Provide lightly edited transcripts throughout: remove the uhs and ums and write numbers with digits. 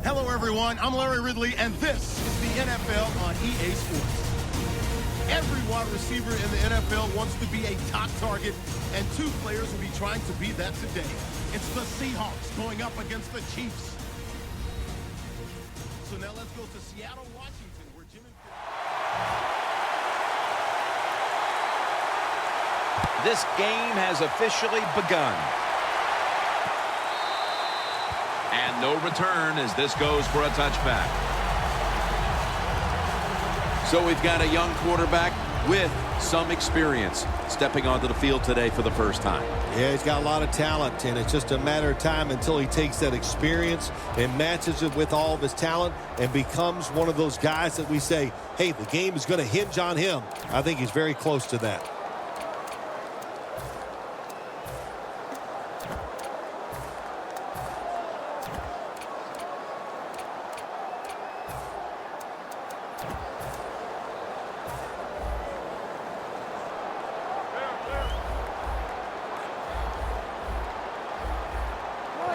Hello, everyone. I'm Larry Ridley, and this is the NFL on EA Sports. Every wide receiver in the NFL wants to be a top target, and two players will be trying to be that today. It's the Seahawks going up against the Chiefs. So now let's go to Seattle, Washington, where Jim and... This game has officially begun. And no return as this goes for a touchback. So we've got a young quarterback with some experience stepping onto the field today for the first time. Yeah, he's got a lot of talent, and it's just a matter of time until he takes that experience and matches it with all of his talent and becomes one of those guys that we say, hey, the game is going to hinge on him. I think he's very close to that.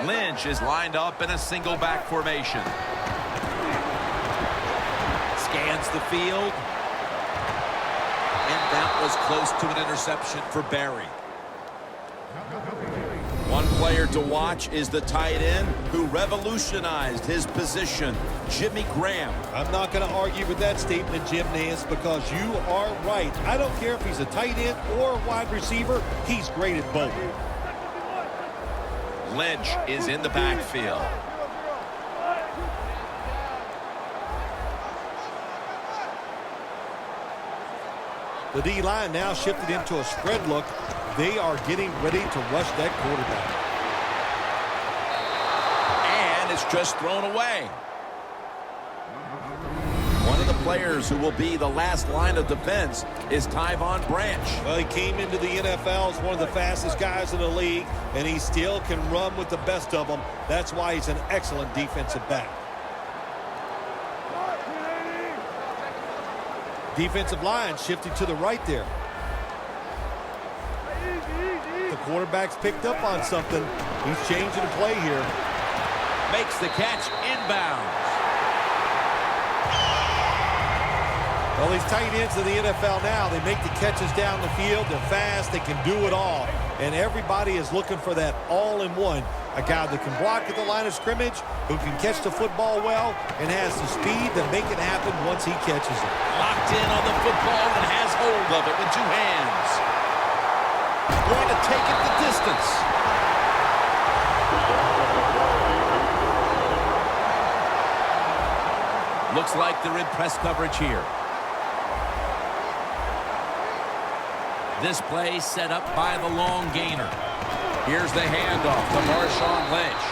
Lynch is lined up in a single back formation. Scans the field. And that was close to an interception for Barry. One player to watch is the tight end who revolutionized his position, Jimmy Graham. I'm not going to argue with that statement, Jim Nance, because you are right. I don't care if he's a tight end or a wide receiver. He's great at both. Lynch is in the backfield. The D-line now shifted into a spread look. They are getting ready to rush that quarterback. And it's just thrown away. One of the players who will be the last line of defense is Tyvon Branch. Well, he came into the NFL as one of the fastest guys in the league, and he still can run with the best of them. That's why he's an excellent defensive back. Defensive line shifting to the right there. The quarterback's picked up on something. He's changing the play here. Makes the catch inbounds. Well, these tight ends in the NFL now, they make the catches down the field. They're fast. They can do it all. And everybody is looking for that all-in-one. A guy that can block at the line of scrimmage, who can catch the football well, and has the speed to make it happen once he catches it. Locked in on the football and has hold of it with two hands. Going to take it the distance. Looks like they're in press coverage here. This play set up by the long gainer. Here's the handoff to Marshawn Lynch.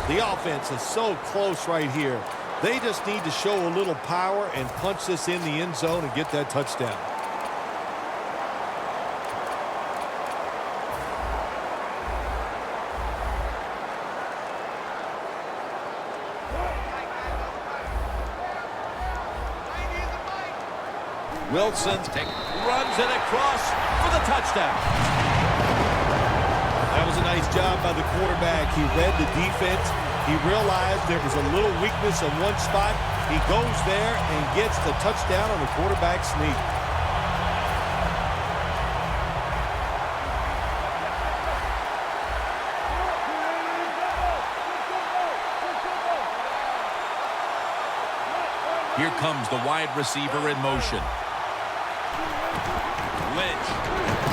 The offense is so close right here. They just need to show a little power and punch this in the end zone and get that touchdown. Wilson runs it across for the touchdown. That was a nice job by the quarterback. He read the defense. He realized there was a little weakness in one spot. He goes there and gets the touchdown on the quarterback sneak. Here comes the wide receiver in motion. Lynch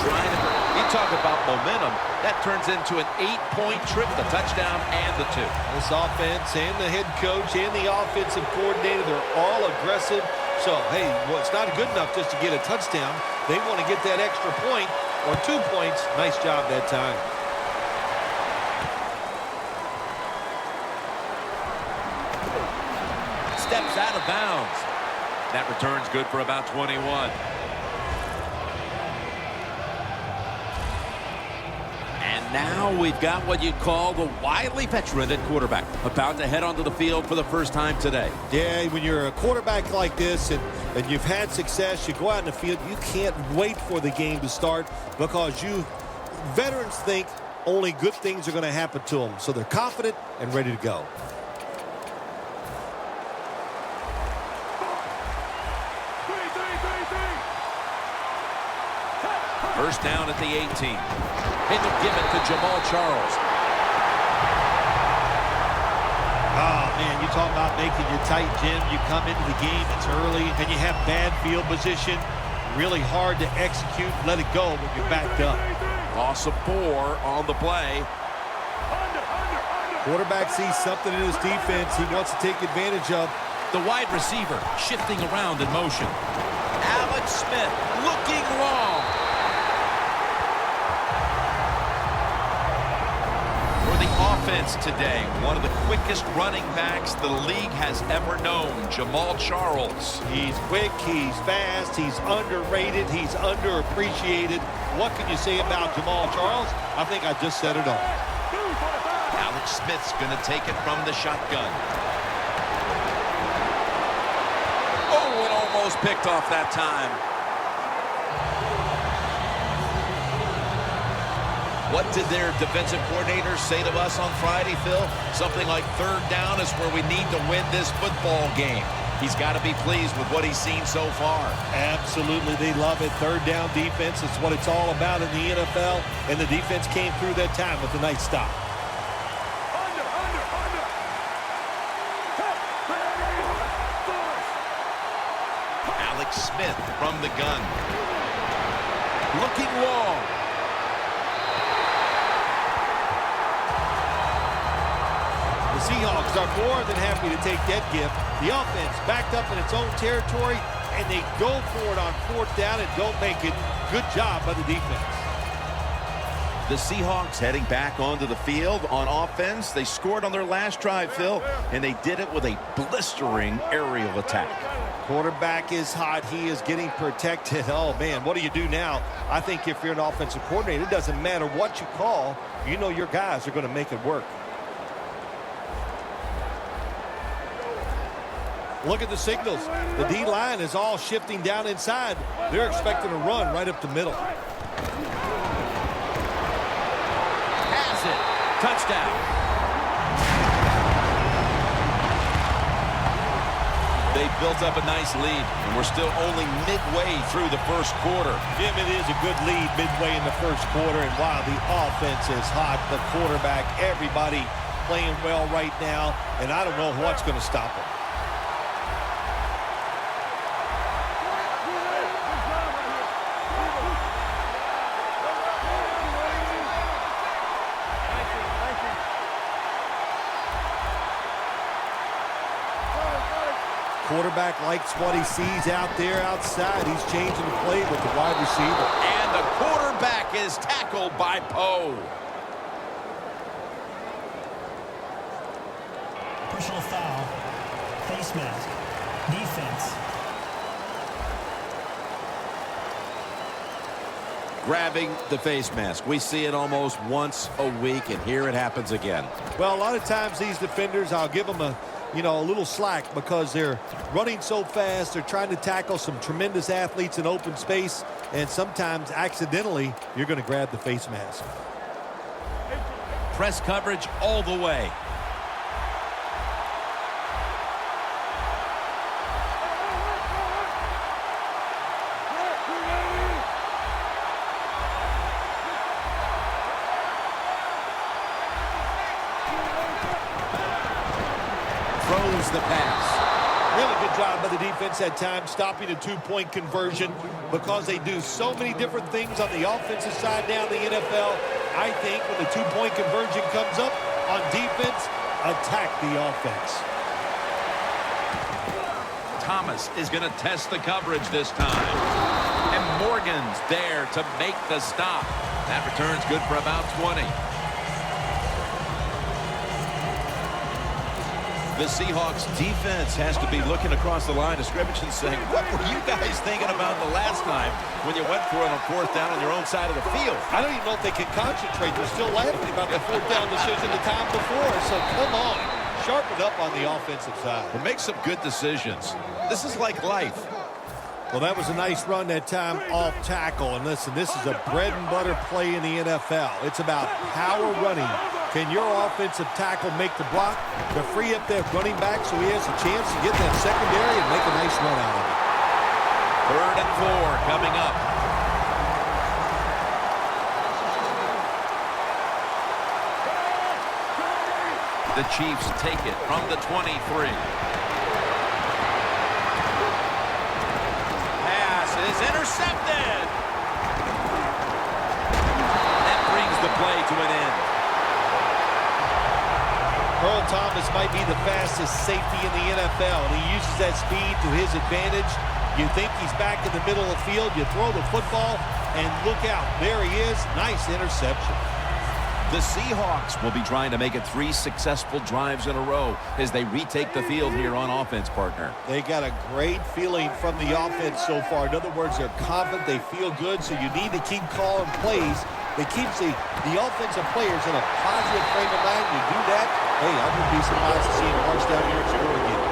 trying to... You talk about momentum. That turns into an 8-point trip, the touchdown and the two. This offense and the head coach and the offensive coordinator, they're all aggressive. So, hey, well, it's not good enough just to get a touchdown. They want to get that extra point or 2 points. Nice job that time. Steps out of bounds. That return's good for about 21. And now we've got what you'd call the wily veteran at quarterback, about to head onto the field for the first time today. Yeah, when you're a quarterback like this and you've had success, you go out in the field, you can't wait for the game to start because veterans think only good things are going to happen to them. So they're confident and ready to go. First down at the 18. And they'll give it to Jamal Charles. Oh, man, you talk about making you tight, Jim. You come into the game, it's early, and you have bad field position. Really hard to execute, let it go when you're backed up. Loss of 4 on the play. Quarterback sees something in his defense he wants to take advantage of. The wide receiver shifting around in motion. Alex Smith looking long. For the offense today, one of the quickest running backs the league has ever known, Jamal Charles. He's quick, he's fast, he's underrated, he's underappreciated. What can you say about Jamal Charles? I think I just said it all. Alex Smith's going to take it from the shotgun. Oh, it almost picked off that time. What did their defensive coordinators say to us on Friday, Phil? Something like third down is where we need to win this football game. He's got to be pleased with what he's seen so far. Absolutely, they love it. Third down defense is what it's all about in the NFL, and the defense came through that time with a nice stop. Alex Smith from the gun. Looking long. The Seahawks are more than happy to take that gift. The offense backed up in its own territory, and they go for it on fourth down and don't make it. Good job by the defense. The Seahawks heading back onto the field on offense. They scored on their last drive, Phil, and they did it with a blistering aerial attack. Quarterback is hot. He is getting protected. Oh, man, what do you do now? I think if you're an offensive coordinator, it doesn't matter what you call. You know your guys are going to make it work. Look at the signals. The D-line is all shifting down inside. They're expecting a run right up the middle. Has it. Touchdown. They built up a nice lead, and we're still only midway through the first quarter. Jim, it is a good lead midway in the first quarter, and while the offense is hot, the quarterback, everybody playing well right now, and I don't know what's going to stop them. Quarterback likes what he sees out there outside. He's changing the play with the wide receiver. And the quarterback is tackled by Poe. Personal foul. Face mask. Defense. Grabbing the face mask. We see it almost once a week, and here it happens again. Well, a lot of times these defenders, I'll give them a little slack because they're running so fast. They're trying to tackle some tremendous athletes in open space, and sometimes accidentally you're going to grab the face mask. Press coverage all the way. Throws the pass. Really good job by the defense at times stopping a two-point conversion because they do so many different things on the offensive side now in the NFL. I think when the two-point conversion comes up on defense, attack the offense. Thomas is going to test the coverage this time. And Morgan's there to make the stop. That return's good for about 20. The Seahawks defense has to be looking across the line of scrimmage and saying, what were you guys thinking about the last time when you went for it on fourth down on your own side of the field? I don't even know if they can concentrate. They're still laughing about the fourth down decision the time before. So come on, sharpen up on the offensive side. Well, make some good decisions. This is like life. Well, that was a nice run that time off tackle. And listen, this is a bread and butter play in the NFL. It's about power running. Can your offensive tackle make the block to free up that running back so he has a chance to get that secondary and make a nice run out of it? 3rd and 4 coming up. The Chiefs take it from the 23. Is intercepted. That brings the play to an end. Earl Thomas might be the fastest safety in the NFL, and he uses that speed to his advantage. You think he's back in the middle of the field, you throw the football, and look out. There he is. Nice interception. The Seahawks will be trying to make it 3 successful drives in a row as they retake the field here on offense, partner. They got a great feeling from the offense so far. In other words, they're confident, they feel good, so you need to keep calling plays. It keeps the offensive players in a positive frame of mind. You do that, hey, I wouldn't be surprised to see him march down here and score again.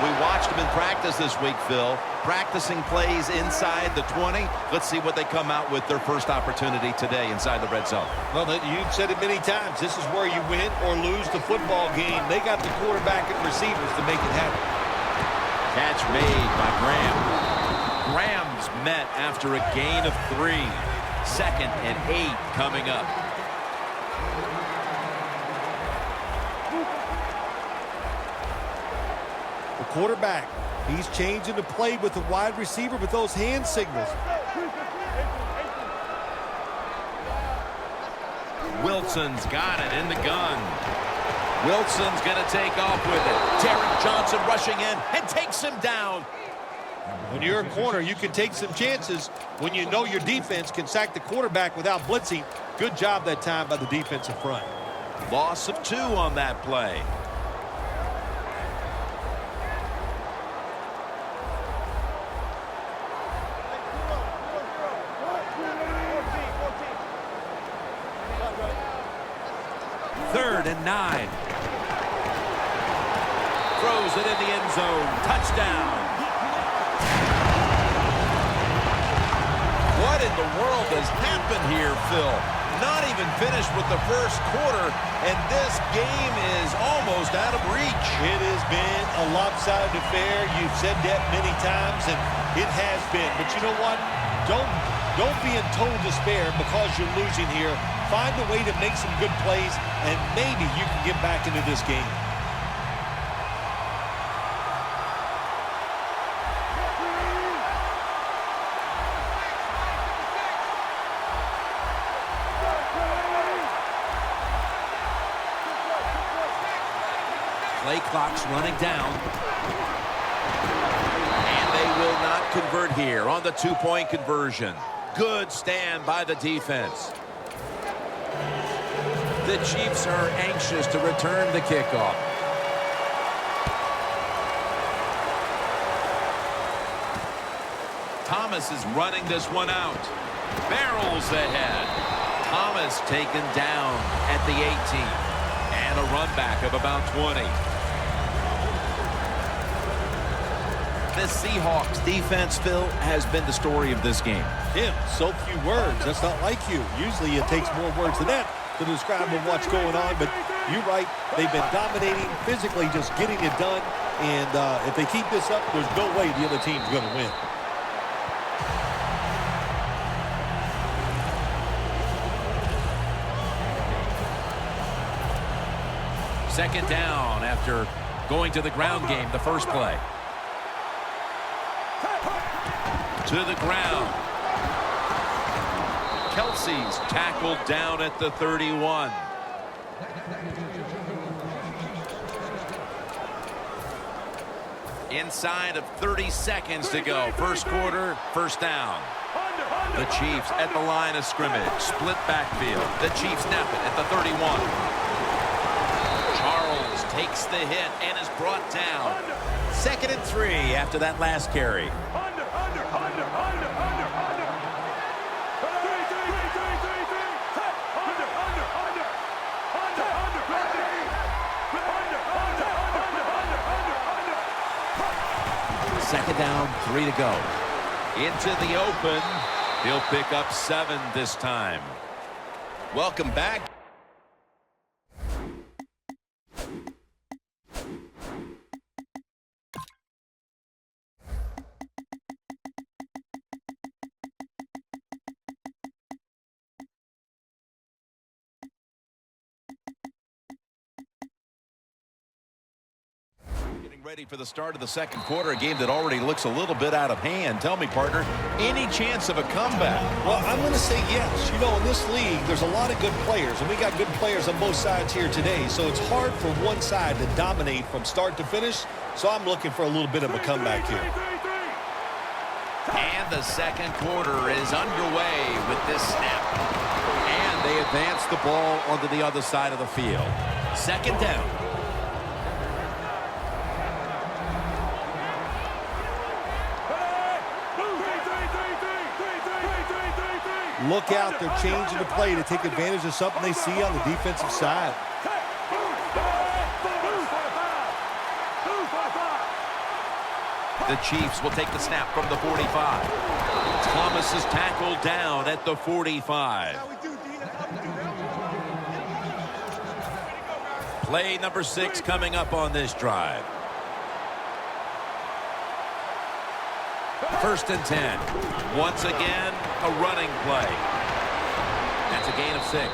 We watched them in practice this week, Phil, practicing plays inside the 20. Let's see what they come out with their first opportunity today inside the red zone. Well, you've said it many times. This is where you win or lose the football game. They got the quarterback and receivers to make it happen. Catch made by Graham. Graham's met after a gain of 3. 2nd and 8 coming up. Quarterback, he's changing the play with the wide receiver with those hand signals. Wilson's got it in the gun. Wilson's going to take off with it. Derrick Johnson rushing in and takes him down. When you're a corner, you can take some chances when you know your defense can sack the quarterback without blitzing. Good job that time by the defensive front. Loss of 2 on that play. Third and 9. Throws it in the end zone. Touchdown. What in the world has happened here, Phil? Not even finished with the first quarter, and this game is almost out of reach. It has been a lopsided affair. You've said that many times, and it has been. But you know what? Don't be in total despair because you're losing here. Find a way to make some good plays, and maybe you can get back into this game. Play clock's running down. And they will not convert here on the 2-point conversion. Good stand by the defense. The Chiefs are anxious to return the kickoff. Thomas is running this one out. Barrels ahead. Thomas taken down at the 18. And a run back of about 20. The Seahawks defense, Phil, has been the story of this game. Tim, so few words. That's not like you. Usually it takes more words than that to describe what's going on, but you're right. They've been dominating, physically just getting it done, and if they keep this up, there's no way the other team's going to win. Second down after going to the ground game the first play. To the ground. Kelsey's tackled down at the 31. Inside of 30 seconds to go. First quarter, first down. The Chiefs at the line of scrimmage. Split backfield. The Chiefs snap it at the 31. Charles takes the hit and is brought down. 2nd and 3 after that last carry. down, 3 to go. Into the open. He'll pick up 7 this time. Welcome back. Ready for the start of the second quarter, a game that already looks a little bit out of hand. Tell me, partner, any chance of a comeback? Well, I'm going to say yes. You know, in this league, there's a lot of good players, and we got good players on both sides here today, so it's hard for one side to dominate from start to finish, so I'm looking for a little bit of a comeback here. And the second quarter is underway with this snap. And they advance the ball onto the other side of the field. Second down. Look out, they're changing the play to take advantage of something they see on the defensive side. The Chiefs will take the snap from the 45. Thomas is tackled down at the 45. Play number 6 coming up on this drive. First and 10. Once again, a running play. That's a gain of 6.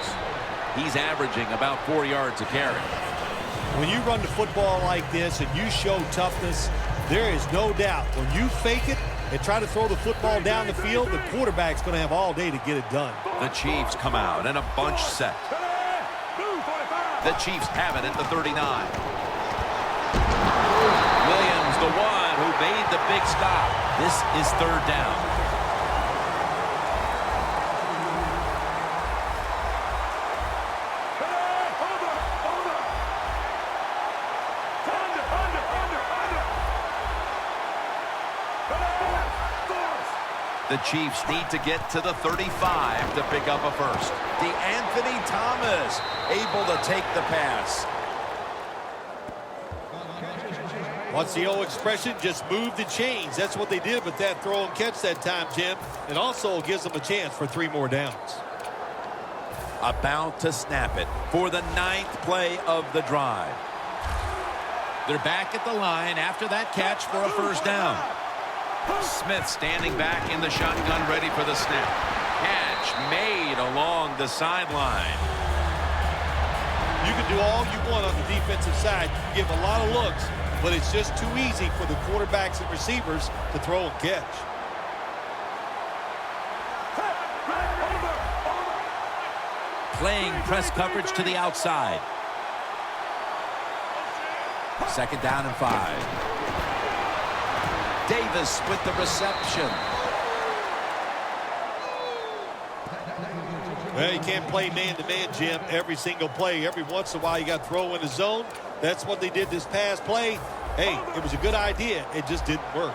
He's averaging about 4 yards a carry. When you run the football like this and you show toughness, there is no doubt when you fake it and try to throw the football down the field, the quarterback's going to have all day to get it done. The Chiefs come out in a bunch set. The Chiefs have it at the 39. Williams, the one who made the big stop. This is third down. The Chiefs need to get to the 35 to pick up a first. Anthony Thomas able to take the pass. What's the old expression? Just move the chains. That's what they did with that throw and catch that time, Jim. It also gives them a chance for 3 more downs. About to snap it for the 9th play of the drive. They're back at the line after that catch for a first down. Smith standing back in the shotgun, ready for the snap. Catch made along the sideline. You can do all you want on the defensive side. You can give a lot of looks, but it's just too easy for the quarterbacks and receivers to throw and catch. Playing press coverage to the outside. Second down and 5. Davis with the reception. Well, you can't play man-to-man, Jim, every single play. Every once in a while, you got to throw in the zone. That's what they did this past play. Hey, it was a good idea. It just didn't work.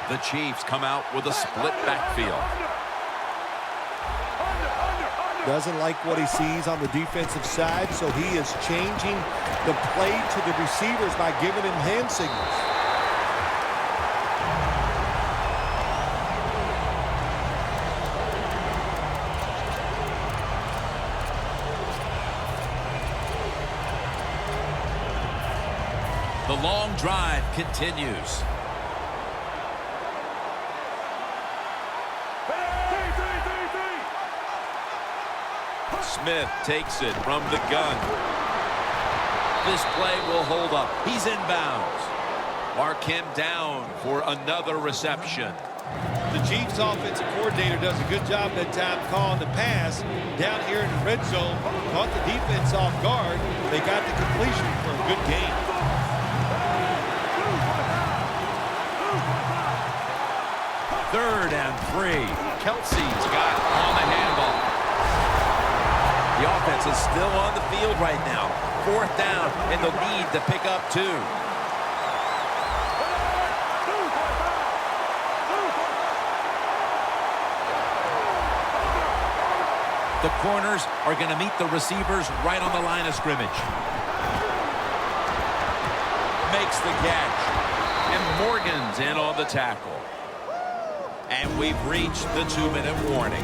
The Chiefs come out with a split backfield. Doesn't like what he sees on the defensive side, so he is changing the play to the receivers by giving him hand signals. The long drive continues. Smith takes it from the gun. This play will hold up. He's inbounds. Mark him down for another reception. The Chiefs offensive coordinator does a good job that time calling the pass down here in the red zone. Caught the defense off guard. They got the completion for a good game. Third and 3. Kelsey's got on the handball. The offense is still on the field right now. Fourth down, and they'll need to pick up 2. The corners are going to meet the receivers right on the line of scrimmage. Makes the catch. And Morgan's in on the tackle. And we've reached the 2-minute warning.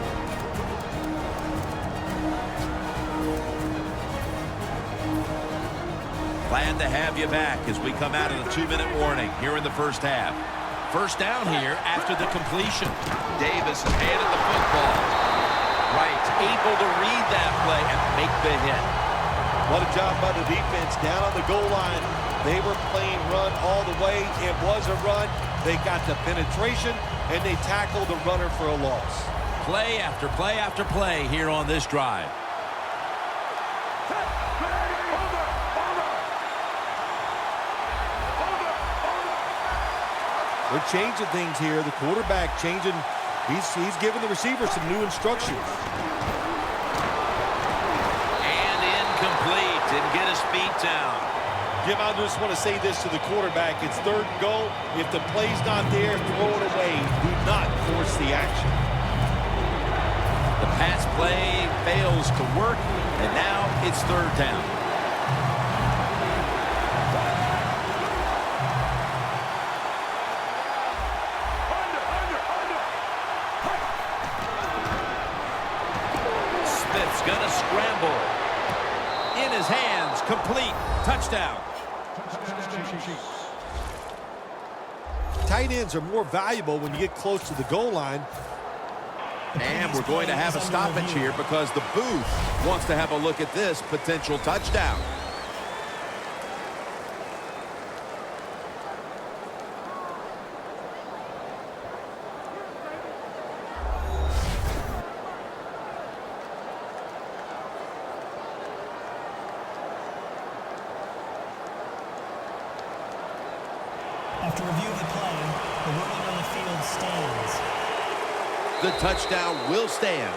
Glad to have you back as we come out of the 2-minute warning here in the first half. First down here after the completion. Davis handed the football. Right, able to read that play and make the hit. What a job by the defense down on the goal line. They were playing run all the way. It was a run. They got the penetration, and they tackled the runner for a loss. Play after play after play here on this drive. They're changing things here. The quarterback changing. He's giving the receiver some new instructions. And incomplete. Didn't get his feet down. Jim, I just want to say this to the quarterback. It's 3rd and goal. If the play's not there, throw it away. Do not force the action. The pass play fails to work, and now it's 3rd down. Smith's gonna scramble. In his hands, complete, touchdown. Tight ends are more valuable when you get close to the goal line. And we're going to have a stoppage here because the booth wants to have a look at this potential touchdown. After review of the play, the ruling on the field stands. The touchdown will stand.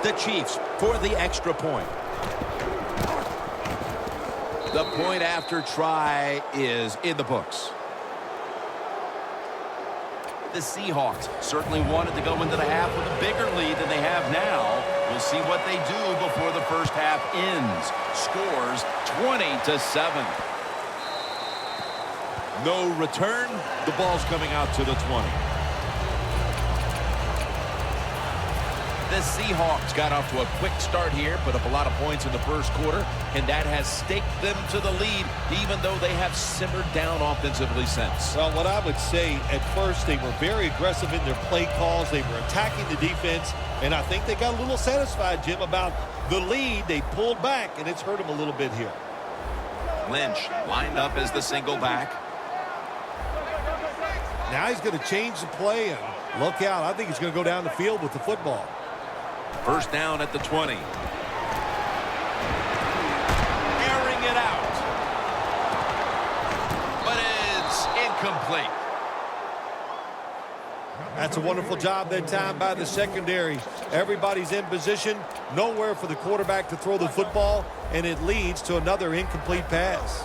The Chiefs for the extra point. The point after try is in the books. The Seahawks certainly wanted to go into the half with a bigger lead than they have now. We'll see what they do before the first half ends. Scores 20-7. No return. The ball's coming out to the 20. The Seahawks got off to a quick start here, put up a lot of points in the first quarter, and that has staked them to the lead, even though they have simmered down offensively since. Well, what I would say, at first, they were very aggressive in their play calls. They were attacking the defense, and I think they got a little satisfied, Jim, about the lead. They pulled back, and it's hurt them a little bit here. Lynch lined up as the single back. Now he's going to change the play, and look out. I think he's going to go down the field with the football. First down at the 20. Airing it out. But it's incomplete. That's a wonderful job that time by the secondary. Everybody's in position. Nowhere for the quarterback to throw the football, and it leads to another incomplete pass.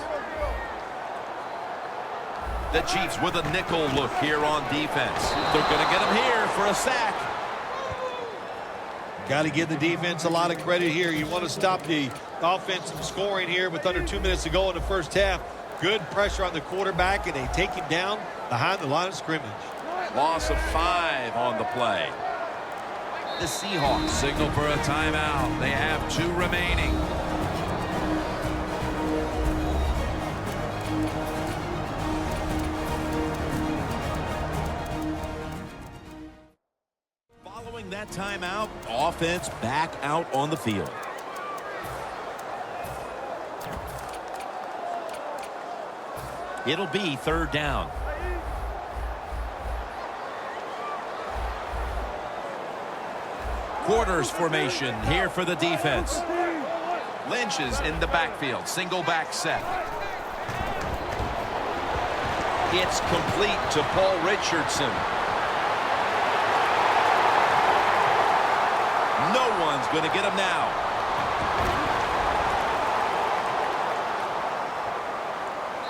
The Chiefs with a nickel look here on defense. They're going to get him here for a sack. Got to give the defense a lot of credit here. You want to stop the offense from scoring here with under 2 minutes to go in the first half. Good pressure on the quarterback, and they take him down behind the line of scrimmage. Loss of 5 on the play. The Seahawks signal for a timeout. They have 2 remaining. Following that timeout, offense back out on the field. It'll be 3rd down. Quarters formation here for the defense. Lynch is in the backfield. Single back set. It's complete to Paul Richardson. No one's going to get him now.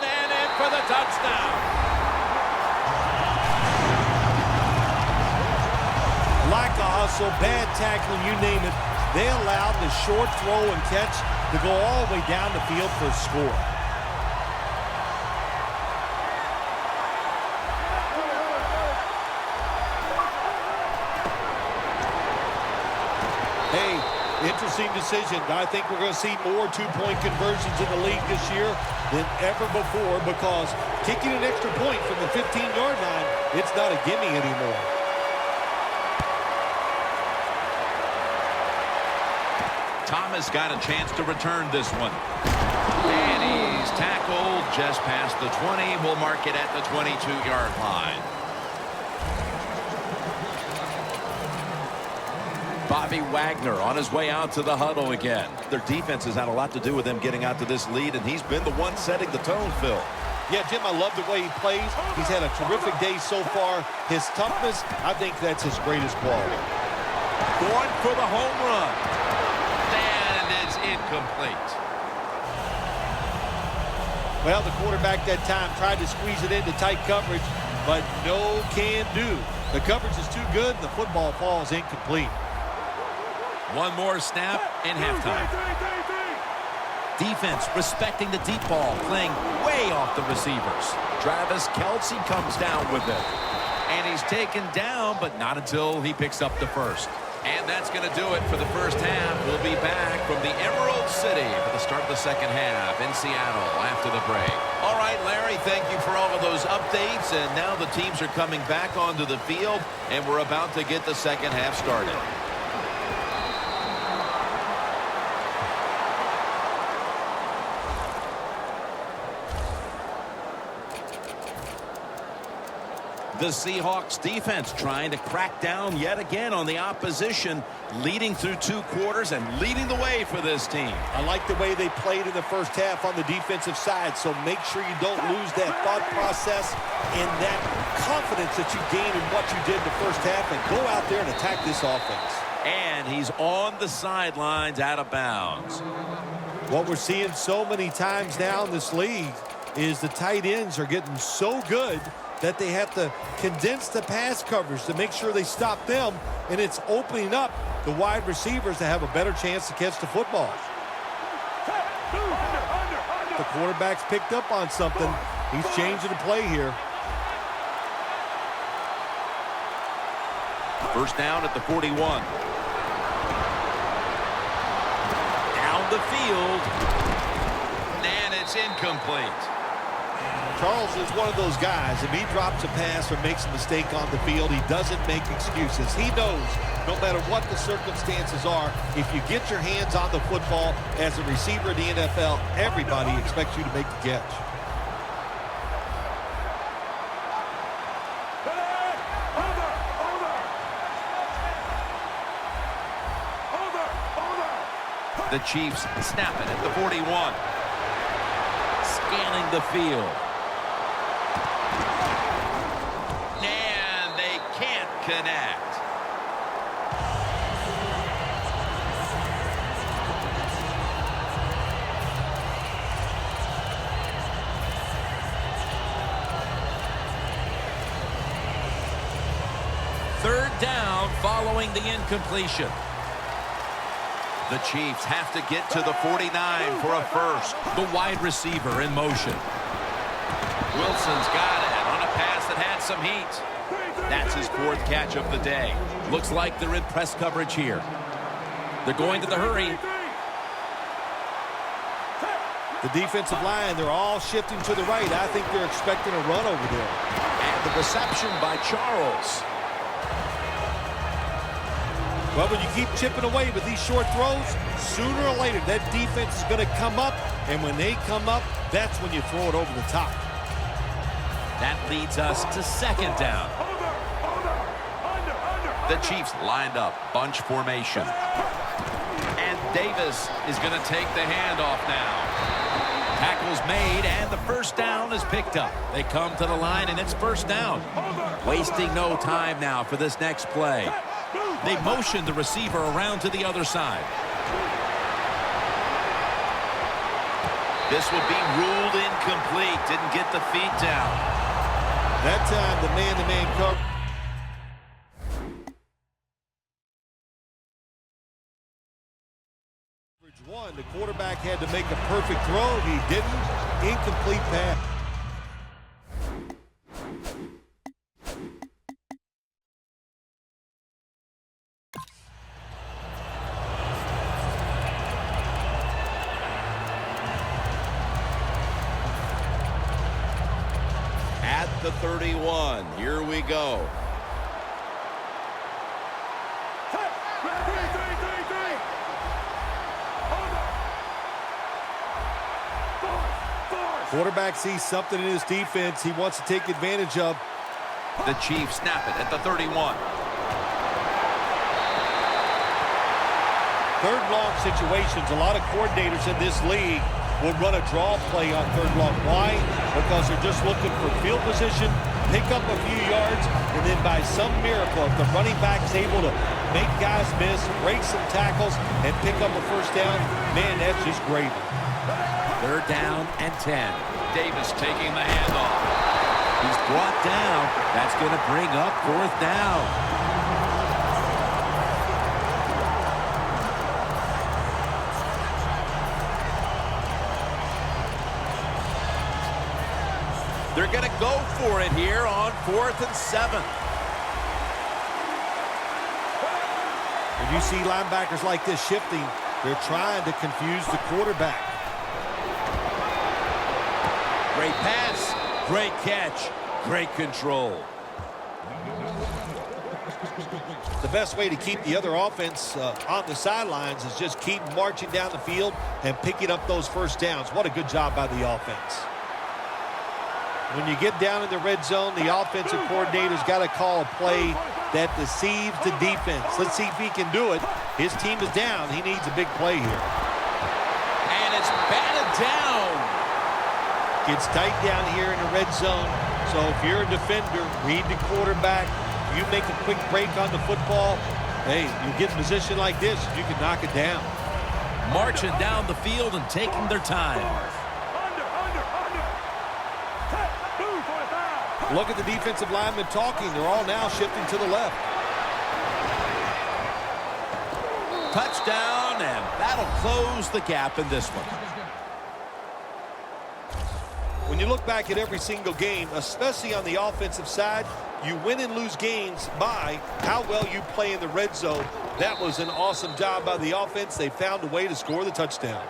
And in for the touchdown. Lack of hustle, bad tackling, you name it. They allowed the short throw and catch to go all the way down the field for a score. Hey, interesting decision. I think we're going to see more two-point conversions in the league this year than ever before, because kicking an extra point from the 15-yard line, it's not a gimme anymore. Thomas got a chance to return this one. And he's tackled just past the 20. We'll mark it at the 22-yard line. Bobby Wagner on his way out to the huddle again. Their defense has had a lot to do with them getting out to this lead, and he's been the one setting the tone, Phil. Yeah, Jim, I love the way he plays. He's had a terrific day so far. His toughness, I think that's his greatest quality. Going for the home run. And it's incomplete. Well, the quarterback that time tried to squeeze it into tight coverage, but no can do. The coverage is too good, and the football falls incomplete. One more snap in halftime. Defense respecting the deep ball, playing way off the receivers. Travis Kelce comes down with it. And he's taken down, but not until he picks up the first. And that's going to do it for the first half. We'll be back from the Emerald City for the start of the second half in Seattle after the break. All right, Larry, thank you for all of those updates. And now the teams are coming back onto the field, and we're about to get the second half started. The Seahawks defense trying to crack down yet again on the opposition, leading through two quarters and leading the way for this team. I like the way they played in the first half on the defensive side, so make sure you don't lose that thought process and that confidence that you gained in what you did in the first half, and go out there and attack this offense. And he's on the sidelines out of bounds. What we're seeing so many times now in this league is the tight ends are getting so good that they have to condense the pass coverage to make sure they stop them, and it's opening up the wide receivers to have a better chance to catch the football. The quarterback's picked up on something. He's changing the play here. First down at the 41. Down the field. And it's incomplete. Charles is one of those guys. If he drops a pass or makes a mistake on the field, he doesn't make excuses. He knows no matter what the circumstances are, if you get your hands on the football as a receiver in the NFL, everybody expects you to make the catch. The Chiefs snap it at the 41. Scanning the field. And they can't connect. Third down following the incompletion. The Chiefs have to get to the 49 for a first. The wide receiver in motion. Wilson's got it on a pass that had some heat. That's his fourth catch of the day. Looks like they're in press coverage here. They're going to the hurry. The defensive line, they're all shifting to the right. I think they're expecting a run over there. And the reception by Charles. Well, when you keep chipping away with these short throws, sooner or later that defense is going to come up, and when they come up, that's when you throw it over the top. That leads us to second down. The Chiefs lined up, bunch formation. And Davis is going to take the handoff now. Tackle's made, and the first down is picked up. They come to the line, and it's first down. Wasting no time now for this next play. They motion the receiver around to the other side. This will be ruled incomplete. Didn't get the feet down. That time, the man-to-man coverage. One, The quarterback had to make a perfect throw. He didn't. Incomplete pass. At the 31, here we go. Quarterback sees something in his defense he wants to take advantage of. The Chiefs snap it at the 31. Third long situations, a lot of coordinators in this league will run a draw play on third long. Why? Because they're just looking for field position, pick up a few yards, and then by some miracle, if the running back's able to make guys miss, break some tackles, and pick up a first down, man, that's just gravy. Third down and 10. Davis taking the handoff. He's brought down. That's going to bring up fourth down. They're going to go for it here on 4th and 7. When you see linebackers like this shifting, they're trying to confuse the quarterback. Great pass, great catch, great control. The best way to keep the other offense on the sidelines is just keep marching down the field and picking up those first downs. What a good job by the offense. When you get down in the red zone, the offensive coordinator's got to call a play that deceives the defense. Let's see if he can do it. His team is down. He needs a big play here. And it's batted down. Gets tight down here in the red zone. So if you're a defender, read the quarterback. You make a quick break on the football. Hey, you get in a position like this, you can knock it down. Marching down the field and taking their time. Look at the defensive linemen talking. They're all now shifting to the left. Touchdown, and that'll close the gap in this one. When you look back at every single game, especially on the offensive side, you win and lose games by how well you play in the red zone. That was an awesome job by the offense. They found a way to score the touchdown.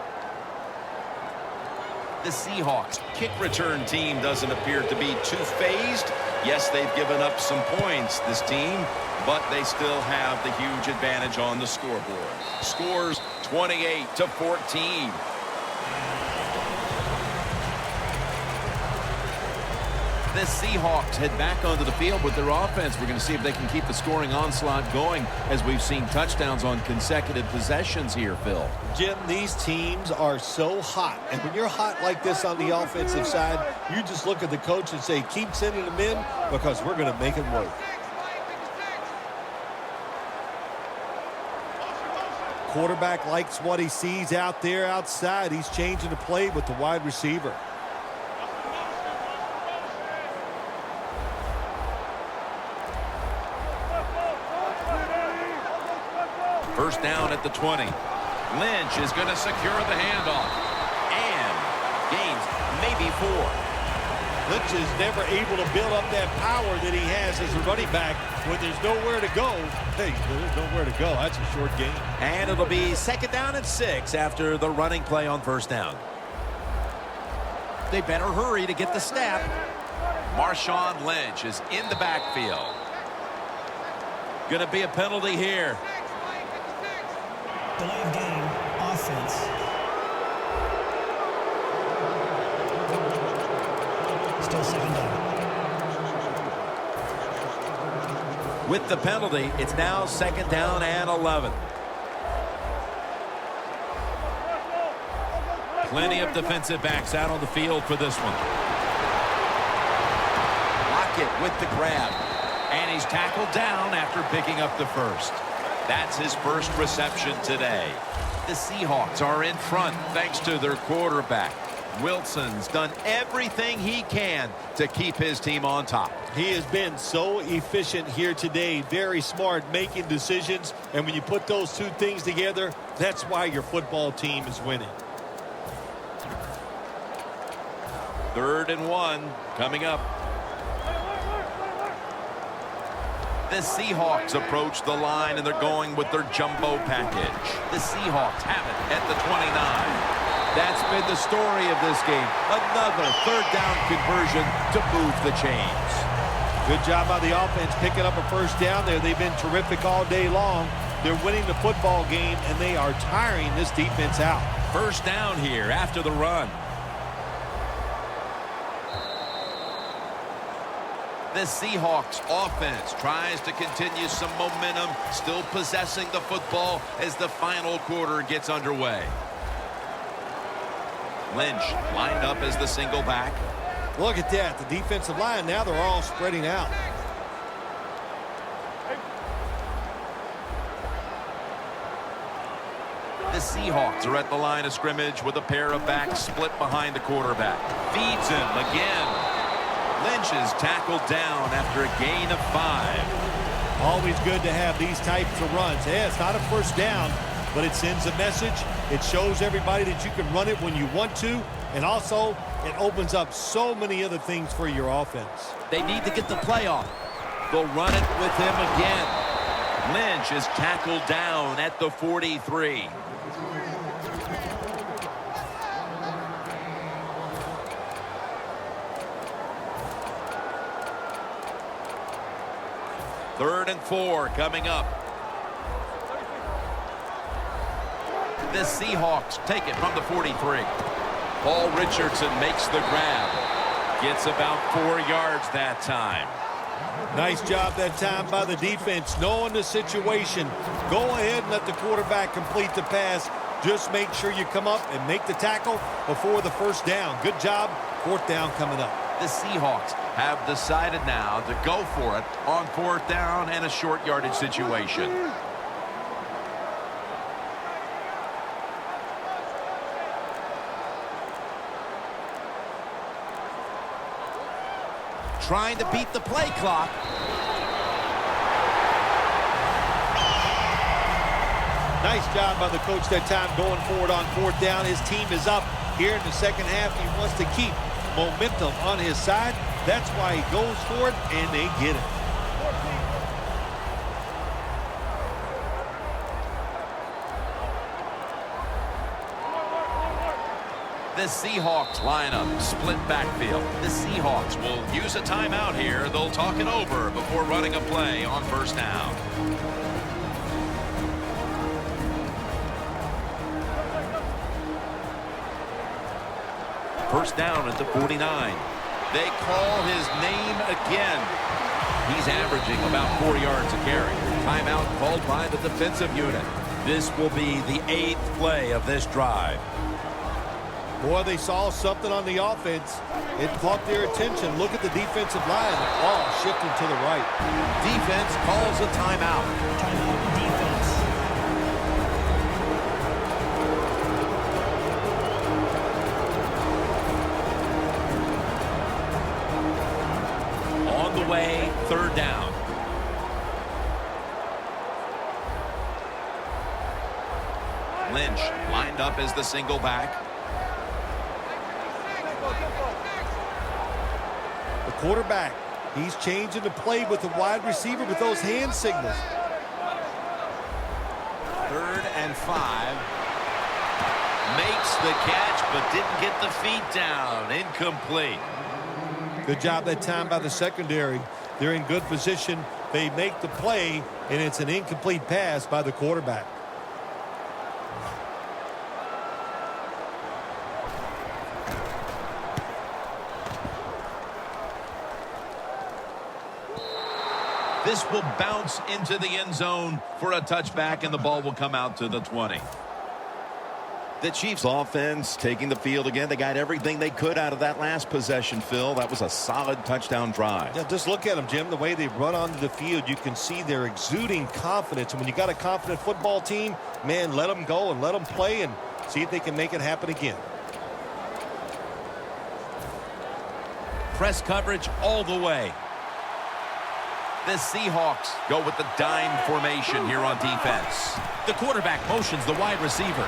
The Seahawks kick return team doesn't appear to be too phased. Yes, they've given up some points, this team, but they still have the huge advantage on the scoreboard. Scores 28-14. The Seahawks head back onto the field with their offense. We're going to see if they can keep the scoring onslaught going as we've seen touchdowns on consecutive possessions here, Phil. Jim, these teams are so hot. And when you're hot like this on the offensive side, you just look at the coach and say, keep sending them in because we're going to make it work. Quarterback likes what he sees out there outside. He's changing the play with the wide receiver. First down at the 20. Lynch is going to secure the handoff. And gains maybe 4. Lynch is never able to build up that power that he has as a running back. When there's nowhere to go, hey, there's nowhere to go. That's a short game. And it'll be second down and 6 after the running play on first down. They better hurry to get the snap. Marshawn Lynch is in the backfield. Going to be a penalty here. Delay of game, offense. Still second down. With the penalty, it's now second down and 11. Plenty of defensive backs out on the field for this one. Lockett with the grab. And he's tackled down after picking up the first. That's his first reception today. The Seahawks are in front thanks to their quarterback. Wilson's done everything he can to keep his team on top. He has been so efficient here today. Very smart, making decisions. And when you put those two things together, that's why your football team is winning. 3rd and 1 coming up. The Seahawks approach the line, and they're going with their jumbo package. The Seahawks have it at the 29. That's been the story of this game. Another 3rd down conversion to move the chains. Good job by the offense picking up a 1st down there. They've been terrific all day long. They're winning the football game, and they are tiring this defense out. 1st down here after the run. The Seahawks offense tries to continue some momentum, still possessing the football as the final quarter gets underway. Lynch lined up as the single back. Look at that. The defensive line, now they're all spreading out. The Seahawks are at the line of scrimmage with a pair of backs split behind the quarterback. Feeds him again. Lynch is tackled down after a gain of 5. Always good to have these types of runs. Yeah, it's not a 1st down, but it sends a message. It shows everybody that you can run it when you want to, and also it opens up so many other things for your offense. They need to get the play off. They'll run it with him again. Lynch is tackled down at the 43. Third and 4 coming up. The Seahawks take it from the 43. Paul Richardson makes the grab. Gets about 4 yards that time. Nice job that time by the defense, knowing the situation. Go ahead and let the quarterback complete the pass. Just make sure you come up and make the tackle before the 1st down. Good job. 4th down coming up. The Seahawks have decided now to go for it on 4th down and a short yardage situation. Trying to beat the play clock. Nice job by the coach that time going forward on 4th down. His team is up here in the 2nd half. He wants to keep momentum on his side. That's why he goes for it, and they get it. The Seahawks line up, split backfield. The Seahawks will use a timeout here. They'll talk it over before running a play on 1st down. First down at the 49. They call his name again. He's averaging about 4 yards a carry. Timeout called by the defensive unit. This will be the 8th play of this drive. Boy, they saw something on the offense. It caught their attention. Look at the defensive line. All shifting to the right. Defense calls a timeout. Timeout defense. On the way, 3rd down. Lynch lined up as the single back. The quarterback, he's changing the play with the wide receiver with those hand signals. 3rd and 5. Makes the catch, but didn't get the feet down. Incomplete. Good job that time by the secondary. They're in good position. They make the play, and it's an incomplete pass by the quarterback. This will bounce into the end zone for a touchback, and the ball will come out to the 20. The Chiefs offense taking the field again. They got everything they could out of that last possession, Phil. That was a solid touchdown drive. Yeah, just look at them, Jim. The way they run onto the field, you can see they're exuding confidence. And when you got a confident football team, man, let them go and let them play and see if they can make it happen again. press coverage all the way. The Seahawks go with the dime formation here on defense. The quarterback motions the wide receiver.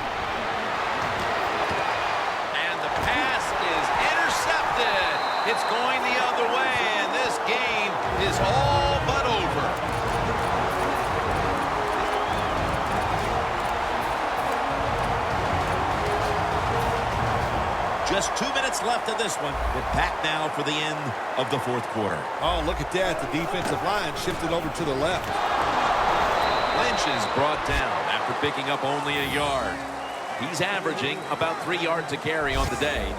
And the pass is intercepted. It's going the other way, and this game is all but over. Just 2 minutes left of this one. We're back now for the end of the fourth quarter. Oh, look at that. The defensive line shifted over to the left. Lynch is brought down after picking up only a yard. He's averaging about 3 yards a carry on the day.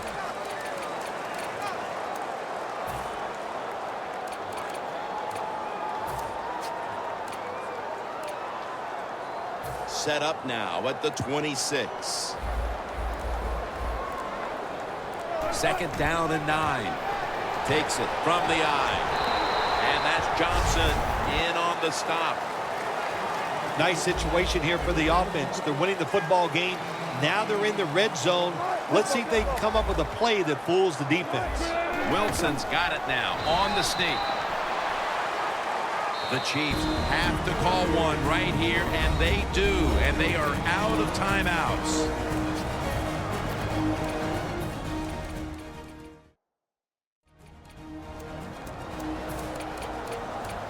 Set up now at the 26. Second down and 9. Takes it from the eye. And that's Johnson in on the stop. Nice situation here for the offense. They're winning the football game. Now they're in the red zone. Let's see if they can come up with a play that fools the defense. Wilson's got it now on the sneak. The Chiefs have to call one right here, and they do. And they are out of timeouts.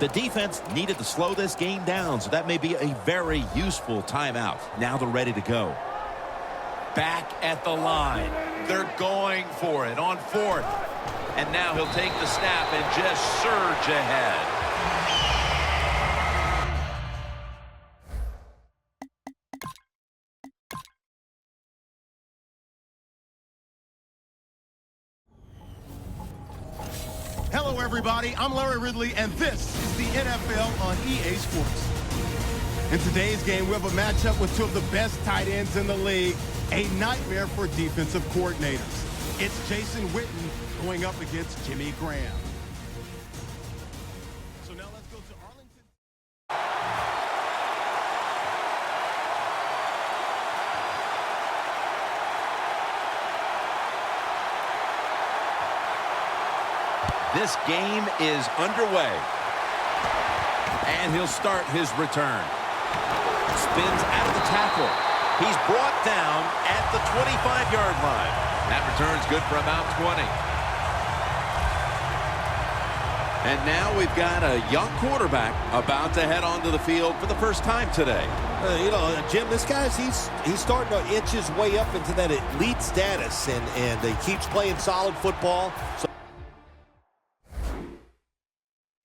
The defense needed to slow this game down, so that may be a very useful timeout. Now they're ready to go. Back at the line. They're going for it on fourth. And now he'll take the snap and just surge ahead. Hello, everybody. I'm Larry Ridley, and this is the NFL on EA Sports. In today's game, we have a matchup with two of the best tight ends in the league, a nightmare for defensive coordinators. It's Jason Witten going up against Jimmy Graham. So now let's go to Arlington. This game is underway. And he'll start his return. Spins out of the tackle. He's brought down at the 25-yard line. That return's good for about 20. And now we've got a young quarterback about to head onto the field for the first time today. You know, Jim, this guy's he's starting to inch his way up into that elite status, and he keeps playing solid football. So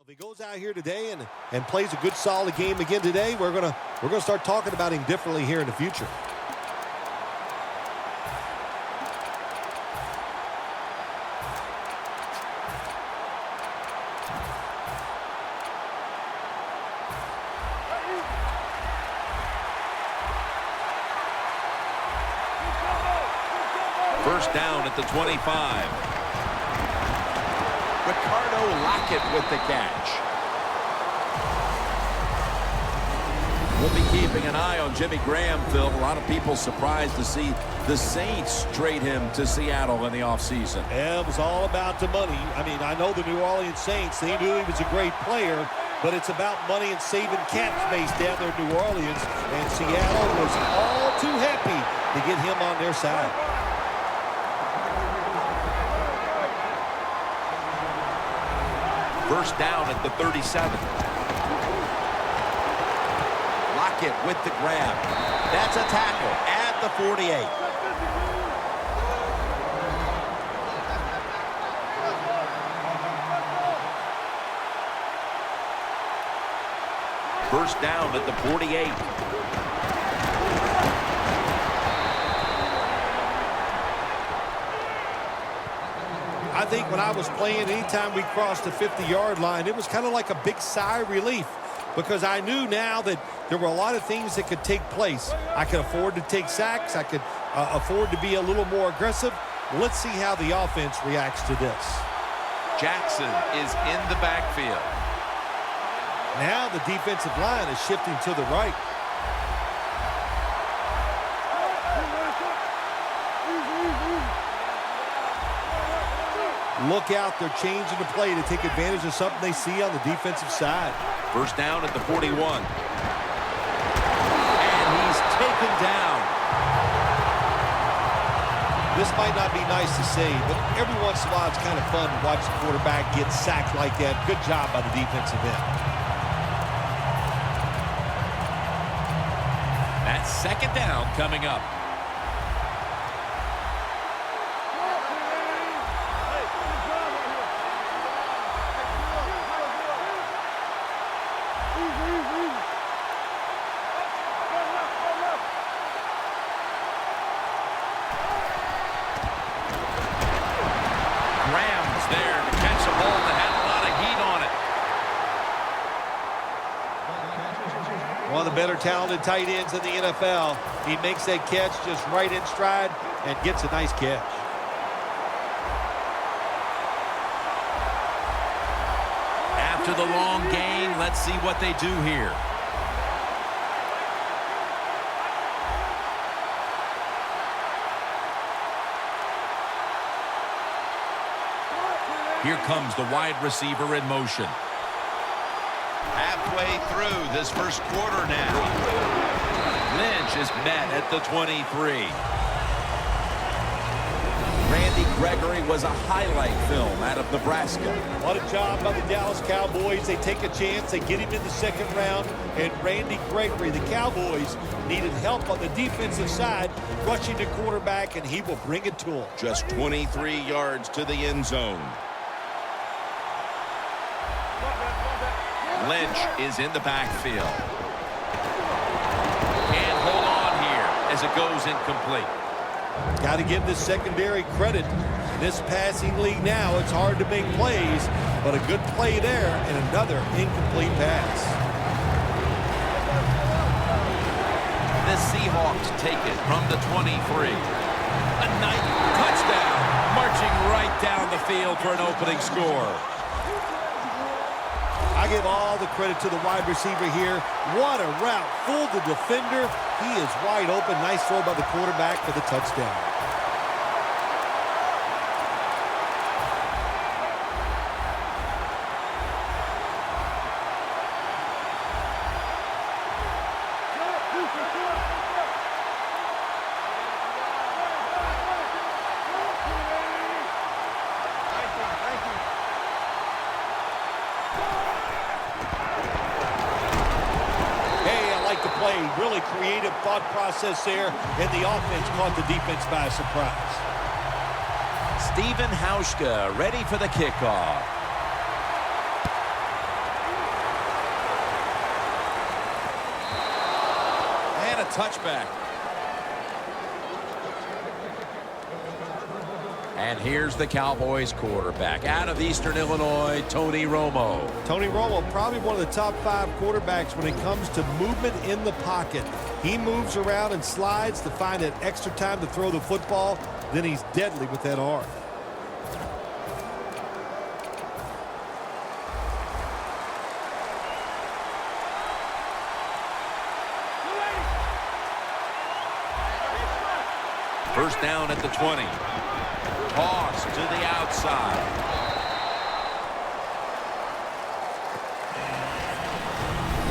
if he goes out here today and plays a good solid game again today, we're gonna start talking about him differently here in the future. First down at the 25. Ricardo Lockett with the catch. We'll be keeping an eye on Jimmy Graham, Phil. A lot of people surprised to see the Saints trade him to Seattle in the offseason. Yeah, it was all about the money. I mean, I know the New Orleans Saints, they knew he was a great player, but it's about money and saving cap space down there in New Orleans, and Seattle was all too happy to get him on their side. First down at the 37. Lockett with the grab. That's a tackle at the 48. First down at the 48. I think when I was playing, anytime we crossed the 50-yard line, it was kind of like a big sigh of relief because I knew now that there were a lot of things that could take place. I could afford to take sacks. I could afford to be a little more aggressive. Let's see how the offense reacts to this. Jackson is in the backfield. Now the defensive line is shifting to the right. look out. They're changing the play to take advantage of something they see on the defensive side. First down at the 41. And he's taken down. This might not be nice to say, but every once in a while it's kind of fun to watch the quarterback get sacked like that. Good job by the defensive end. That's second down coming up. There to catch a ball that had a lot of heat on it. One of the better talented tight ends in the NFL. He makes that catch just right in stride and gets a nice catch. After the long gain, let's see what they do here. Here comes the wide receiver in motion. Halfway through this first quarter now. Lynch is met at the 23. Randy Gregory was a highlight film out of Nebraska. What a job by the Dallas Cowboys. They take a chance. They get him in the second round. And Randy Gregory, the Cowboys, needed help on the defensive side, rushing the quarterback, and he will bring it to him. Just 23 yards to the end zone. Lynch is in the backfield. Can't hold on here as it goes incomplete. Got to give this secondary credit. In this passing league now, it's hard to make plays, but a good play there and another incomplete pass. The Seahawks take it from the 23. A nice touchdown, marching right down the field for an opening score. I give all the credit to the wide receiver here. What a route. Fooled the defender. He is wide open. Nice throw by the quarterback for the touchdown. Really creative thought process there, and the offense caught the defense by surprise. Stephen Hauschka ready for the kickoff. And a touchback. And here's the Cowboys quarterback out of Eastern Illinois, Tony Romo. Tony Romo, probably one of the top 5 quarterbacks when it comes to movement in the pocket. He moves around and slides to find that extra time to throw the football. Then he's deadly with that arm. First down at the 20. Toss to the outside.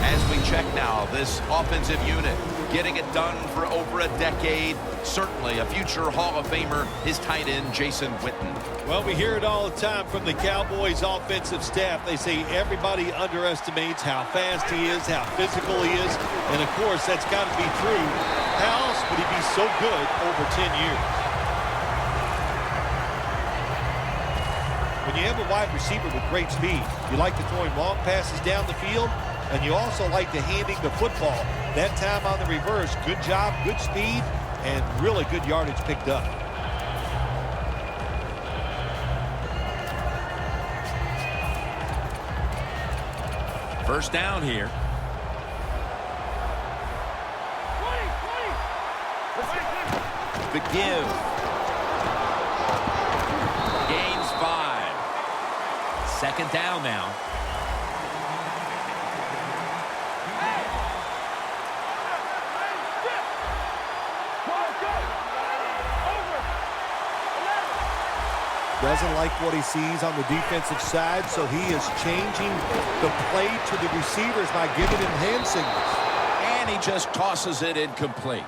As we check now, this offensive unit getting it done for over a decade. Certainly a future Hall of Famer, his tight end, Jason Witten. Well, we hear it all the time from the Cowboys offensive staff. They say everybody underestimates how fast he is, how physical he is. And, of course, that's got to be true. How else would he be so good over 10 years? When you have a wide receiver with great speed, you like to throw him long passes down the field, and you also like to handing the football. That time on the reverse, good job, good speed, and really good yardage picked up. First down here. The give. Gains 5. Second down now. Doesn't like what he sees on the defensive side, so he is changing the play to the receivers by giving him hand signals. And he just tosses it incomplete.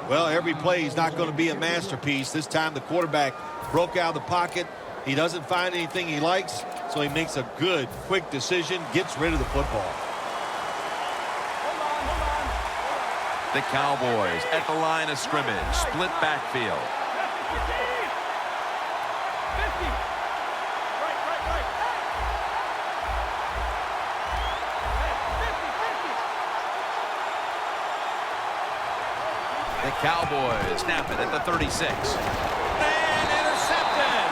Well, every play is not going to be a masterpiece. This time the quarterback broke out of the pocket. He doesn't find anything he likes, so he makes a good, quick decision, gets rid of the football. The Cowboys at the line of scrimmage, split backfield. The Cowboys snap it at the 36. And intercepted.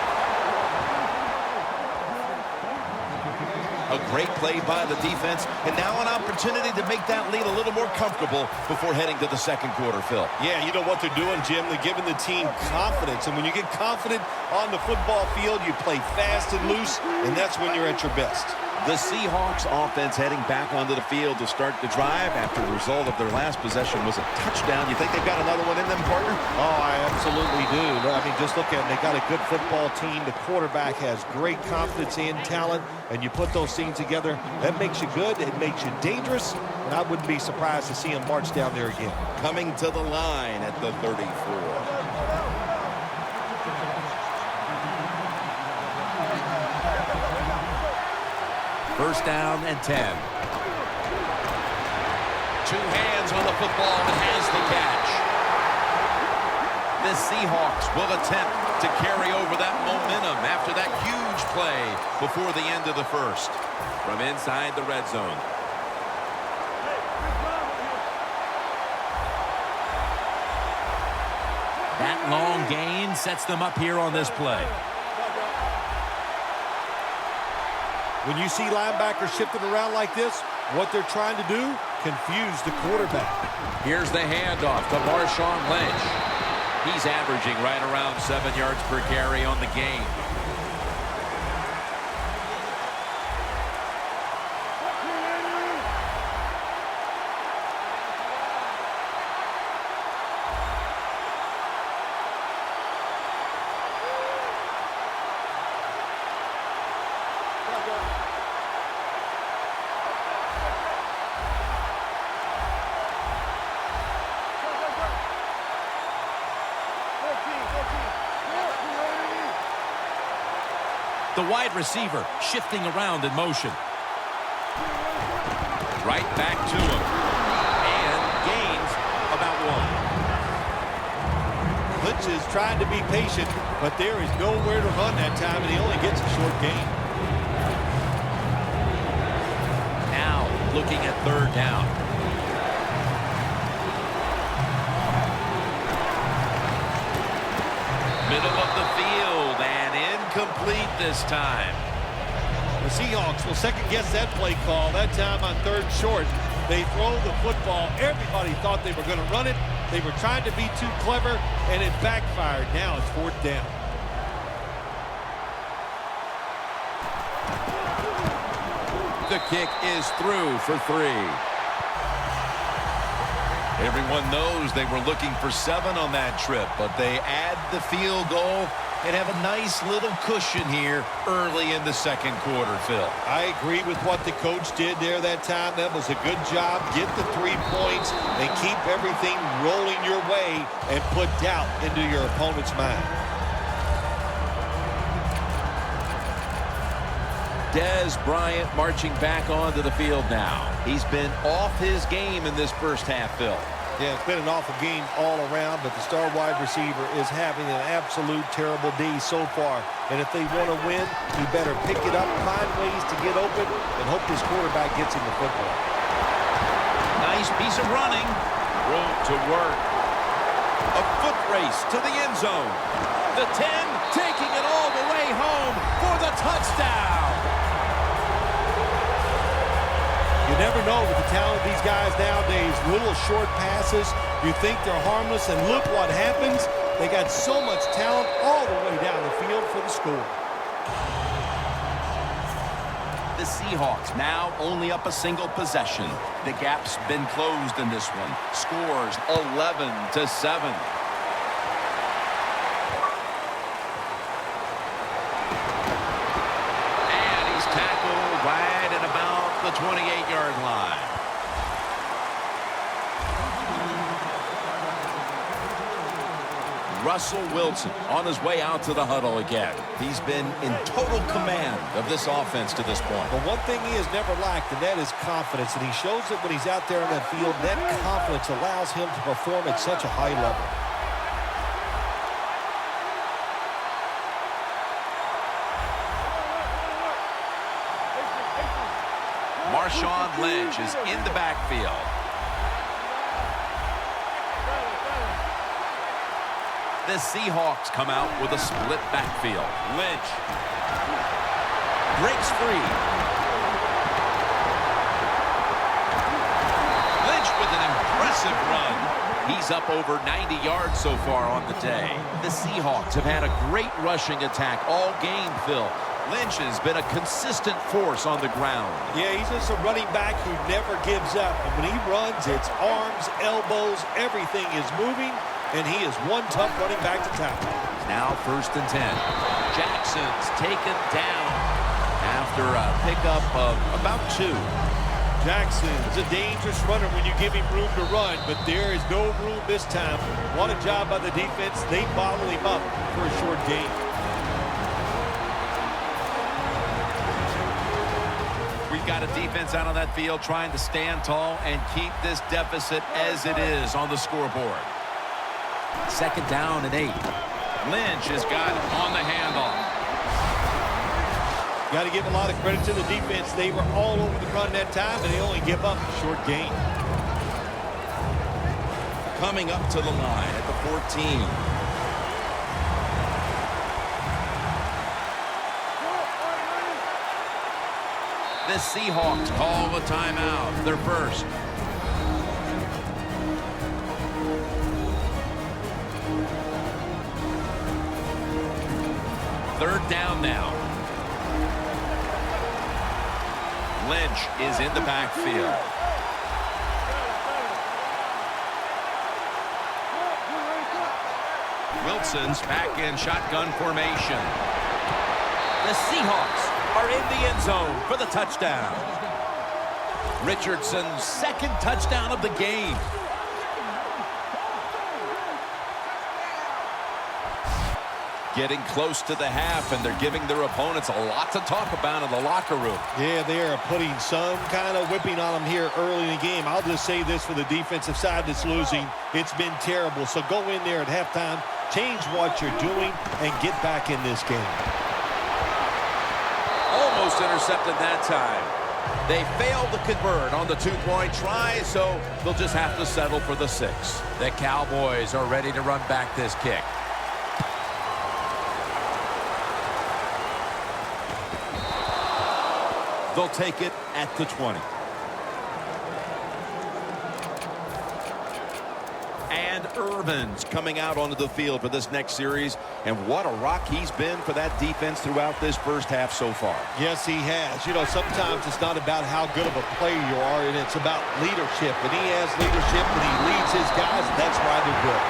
A great play by the defense, and now an opportunity to make that lead a little more comfortable before heading to the second quarter, Phil. Yeah, you know what they're doing, Jim? They're giving the team confidence, and when you get confident on the football field, you play fast and loose, and that's when you're at your best. The Seahawks offense heading back onto the field to start the drive after the result of their last possession was a touchdown. You think they've got another one in them, partner? Oh, I absolutely do. I mean, just look at them. They got a good football team. The quarterback has great confidence and talent, and you put those things together, that makes you good. It makes you dangerous, and I wouldn't be surprised to see him march down there again. Coming to the line at the 34. First down and 10. Two hands on the football and has the catch. The Seahawks will attempt to carry over that momentum after that huge play before the end of the first. From inside the red zone. That long gain sets them up here on this play. When you see linebackers shifting around like this, what they're trying to do, confuse the quarterback. Here's the handoff to Marshawn Lynch. He's averaging right around 7 yards per carry on the game. The wide receiver shifting around in motion. Right back to him. And gains about 1. Lynch is trying to be patient, but there is nowhere to run that time, and he only gets a short gain. Now looking at third down. Middle of the field and incomplete this time. The Seahawks will second-guess that play call. That time on third short, they throw the football. Everybody thought they were going to run it. They were trying to be too clever, and it backfired. Now it's fourth down. The kick is through for 3. Everyone knows they were looking for 7 on that trip, but they add the field goal and have a nice little cushion here early in the second quarter, Phil. I agree with what the coach did there that time. That was a good job. Get the 3 points and keep everything rolling your way and put doubt into your opponent's mind. Dez Bryant marching back onto the field now. He's been off his game in this first half, Phil. Yeah, it's been an awful game all around, but the star wide receiver is having an absolute terrible day so far. And if they want to win, he better pick it up, find ways to get open, and hope this quarterback gets him the football. Nice piece of running. Room to work. A foot race to the end zone. The 10 taking it all the way home for the touchdown. You never know with the talent of these guys nowadays. Little short passes, you think they're harmless, and look what happens. They got so much talent all the way down the field for the score. The Seahawks now only up a single possession. The gap's been closed in this one. Scores 11-7. the 28-yard line. Russell Wilson on his way out to the huddle again. He's been in total command of this offense to this point. But one thing he has never lacked, and that is confidence. And he shows it when he's out there on that field. That confidence allows him to perform at such a high level. Marshawn Lynch is in the backfield. The Seahawks come out with a split backfield. Lynch breaks free. Lynch with an impressive run. He's up over 90 yards so far on the day. The Seahawks have had a great rushing attack all game, Phil. Lynch has been a consistent force on the ground. Yeah, he's just a running back who never gives up. And when he runs, it's arms, elbows, everything is moving. And he is one tough running back to tackle. Now 1st and 10. Jackson's taken down after a pickup of about 2. Jackson is a dangerous runner when you give him room to run, but there is no room this time. What a job by the defense. They bottle him up for a short gain. We've got a defense out on that field trying to stand tall and keep this deficit as it is on the scoreboard. 2nd down and 8. Lynch has got on the handoff. Got to give a lot of credit to the defense. They were all over the run that time, and they only give up a short gain. Coming up to the line at the 14. The Seahawks call a timeout. Their first. Third down now. Lynch is in the backfield. Wilson's back in shotgun formation. The Seahawks are in the end zone for the touchdown. Richardson's 2nd touchdown of the game. Getting close to the half, and they're giving their opponents a lot to talk about in the locker room. Yeah, they are putting some kind of whipping on them here early in the game. I'll just say this for the defensive side that's losing. It's been terrible. So go in there at halftime, change what you're doing, and get back in this game. Almost intercepted that time. They failed to convert on the 2-point try, so they'll just have to settle for the 6. The Cowboys are ready to run back this kick. They'll take it at the 20. And Irvin's coming out onto the field for this next series. And what a rock he's been for that defense throughout this first half so far. Yes, he has. You know, sometimes it's not about how good of a player you are, and it's about leadership. And he has leadership, and he leads his guys, and that's why they're good.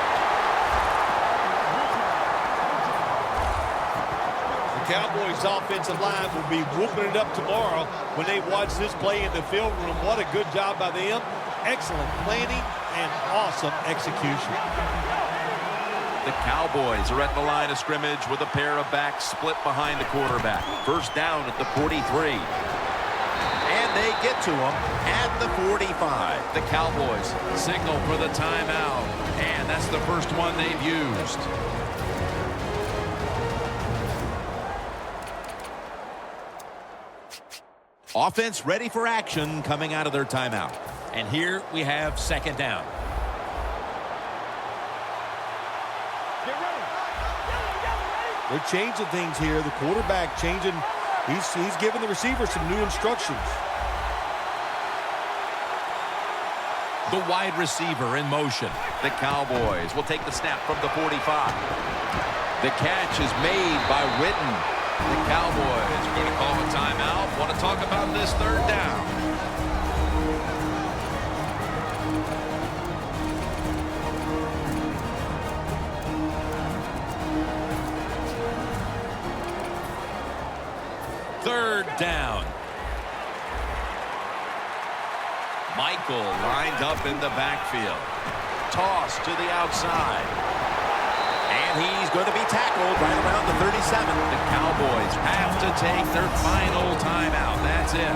Cowboys offensive line will be whooping it up tomorrow when they watch this play in the film room. What a good job by them. Excellent planning and awesome execution. The Cowboys are at the line of scrimmage with a pair of backs split behind the quarterback. 1st down at the 43. And they get to him at the 45. The Cowboys signal for the timeout. And that's the first one they've used. Offense ready for action coming out of their timeout. And here we have 2nd down. They're changing things here. The quarterback changing. He's giving the receiver some new instructions. The wide receiver in motion. The Cowboys will take the snap from the 45. The catch is made by Witten. The Cowboys are going to call a timeout. Want to talk about this 3rd down. Third down. Michael lined up in the backfield. Toss to the outside. And he's going to be tackled right around the 37. The Cowboys have to take their final timeout. That's it.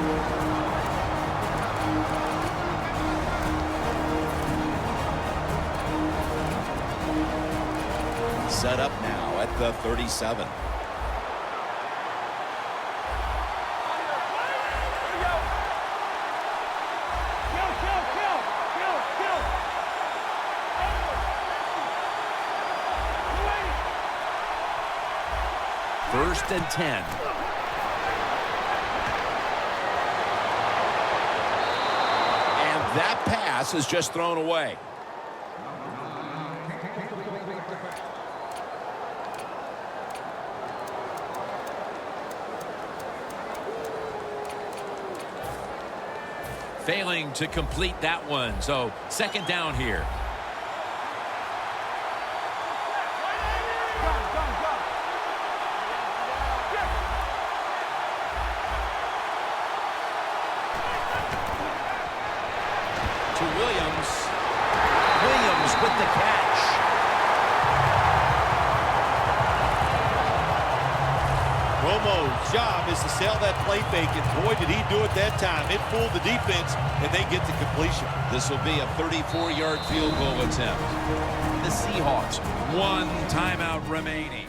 Set up now at the 37. First and 10. And that pass is just thrown away. Failing to complete that one. So second down here. To Williams. Williams with the catch. Romo's job is to sell that play fake, and boy, did he do it that time. It fooled the defense, and they get the completion. This will be a 34-yard field goal attempt. The Seahawks, one timeout remaining.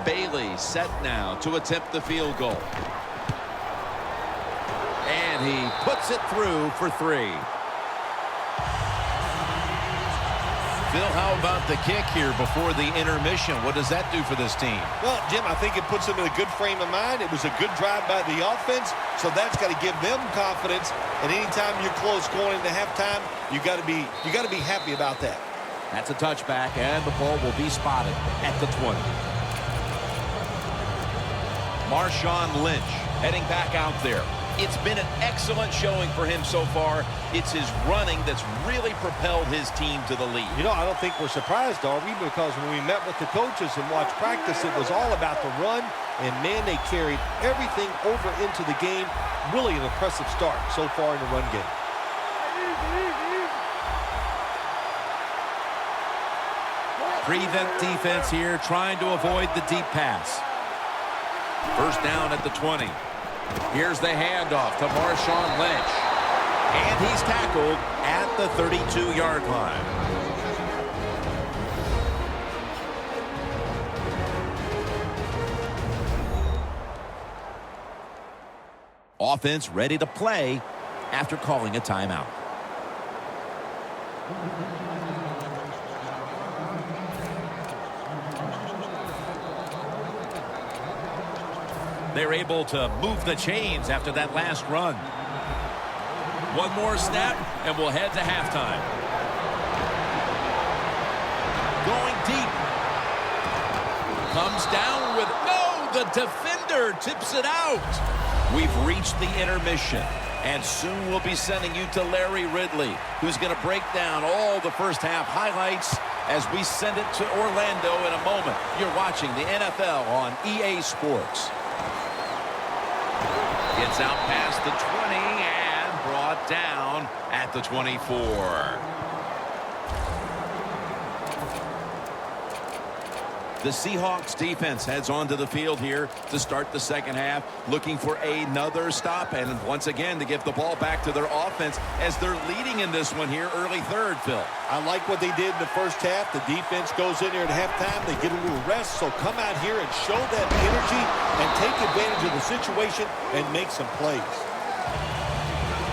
Bailey set now to attempt the field goal. And he puts it through for 3. Phil, how about the kick here before the intermission? What does that do for this team? Well, Jim, I think it puts them in a good frame of mind. It was a good drive by the offense, so that's got to give them confidence. And anytime you're close going into halftime, you got to be happy about that. That's a touchback, and the ball will be spotted at the 20. Marshawn Lynch heading back out there. It's been an excellent showing for him so far. It's his running that's really propelled his team to the lead. You know, I don't think we're surprised, are we? Because when we met with the coaches and watched practice, it was all about the run. And, man, they carried everything over into the game. Really an impressive start so far in the run game. Prevent defense here, trying to avoid the deep pass. First down at the 20. Here's the handoff to Marshawn Lynch. And he's tackled at the 32-yard line. Offense ready to play after calling a timeout. They're able to move the chains after that last run. One more snap, and we'll head to halftime. Going deep. Comes down with, no, the defender tips it out. We've reached the intermission, and soon we'll be sending you to Larry Ridley, who's going to break down all the first half highlights as we send it to Orlando in a moment. You're watching the NFL on EA Sports. Gets out past the 20 and brought down at the 24. The Seahawks defense heads onto the field here to start the second half, looking for another stop and once again to give the ball back to their offense as they're leading in this one here early third, Phil. I like what they did in the first half. The defense goes in there at halftime. They get a little rest, so come out here and show that energy and take advantage of the situation and make some plays.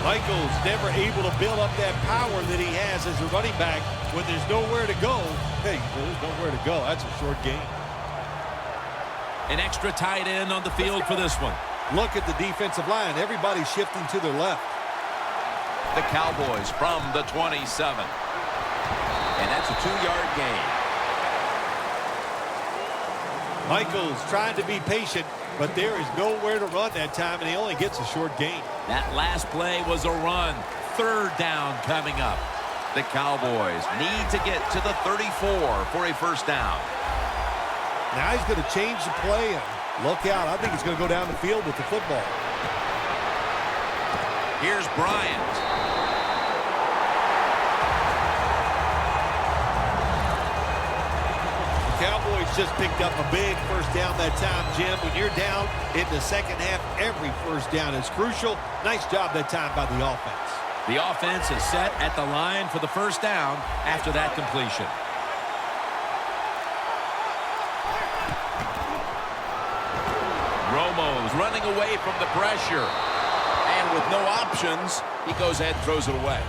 Michael's never able to build up that power that he has as a running back when there's nowhere to go. Hey, there's nowhere to go. That's a short game. An extra tight end on the field for this one. Look at the defensive line. Everybody's shifting to their left. The Cowboys from the 27. And that's a 2-yard gain. Michael's trying to be patient, but there is nowhere to run that time, and he only gets a short gain. That last play was a run. Third down coming up. The Cowboys need to get to the 34 for a first down. Now he's going to change the play and Look out. I think he's going to go down the field with the football. Here's Bryant. The Cowboys just picked up a big first down that time, Jim. When you're down in the second half, every first down is crucial. Nice job that time by the offense. The offense is set at the line for the first down after that completion. Romo's running away from the pressure. And with no options, he goes ahead and throws it away.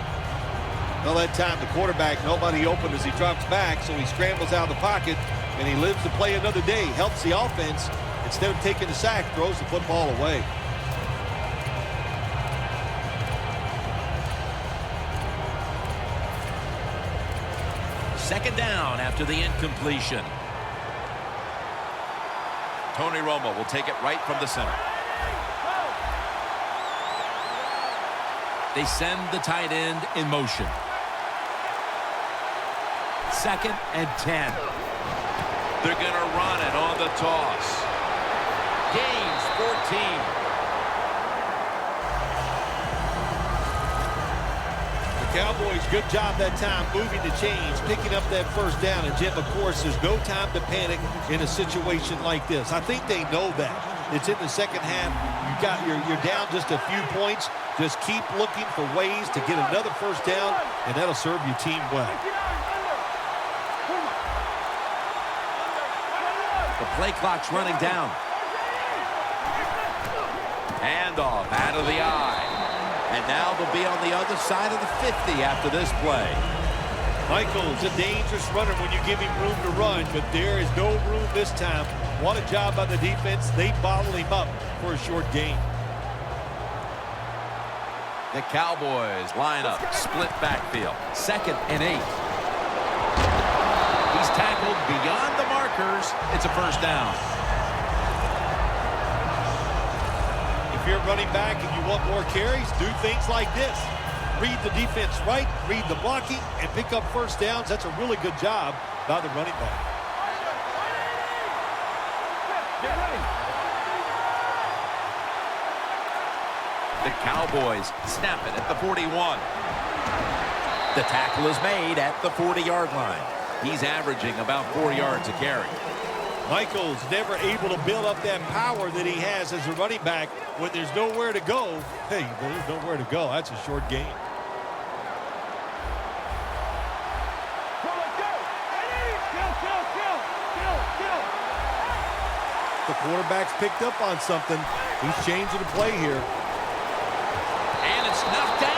Well, that time the quarterback, nobody open as he drops back, so he scrambles out of the pocket, and he lives to play another day. Helps the offense. Instead of taking the sack, throws the football away. Second down after the incompletion. Tony Romo will take it right from the center. They send the tight end in motion. 2nd and 10. They're going to run it on the toss. Gains 14. The Cowboys, good job that time moving the chains, picking up that first down. And, Jim, of course, there's no time to panic in a situation like this. I think they know that. It's in the second half. You're down just a few points. Just keep looking for ways to get another first down, and that'll serve your team well. The play clock's running down. Handoff out of the eye. And now they'll be on the other side of the 50 after this play. Michael's a dangerous runner when you give him room to run, but there is no room this time. What a job by the defense. They bottled him up for a short gain. The Cowboys line up, split backfield, 2nd and 8. He's tackled beyond the markers. It's a first down. If you're running back and you want more carries, do things like this. Read the defense right, read the blocking, and pick up first downs. That's a really good job by the running back. Get ready. The Cowboys snap it at the 41. The tackle is made at the 40-yard line. He's averaging about 4 yards a carry. Michael's never able to build up that power that he has as a running back when there's nowhere to go. Hey, there's nowhere to go. That's a short gain. The quarterback's picked up on something. He's changing the play here. And it's knocked down.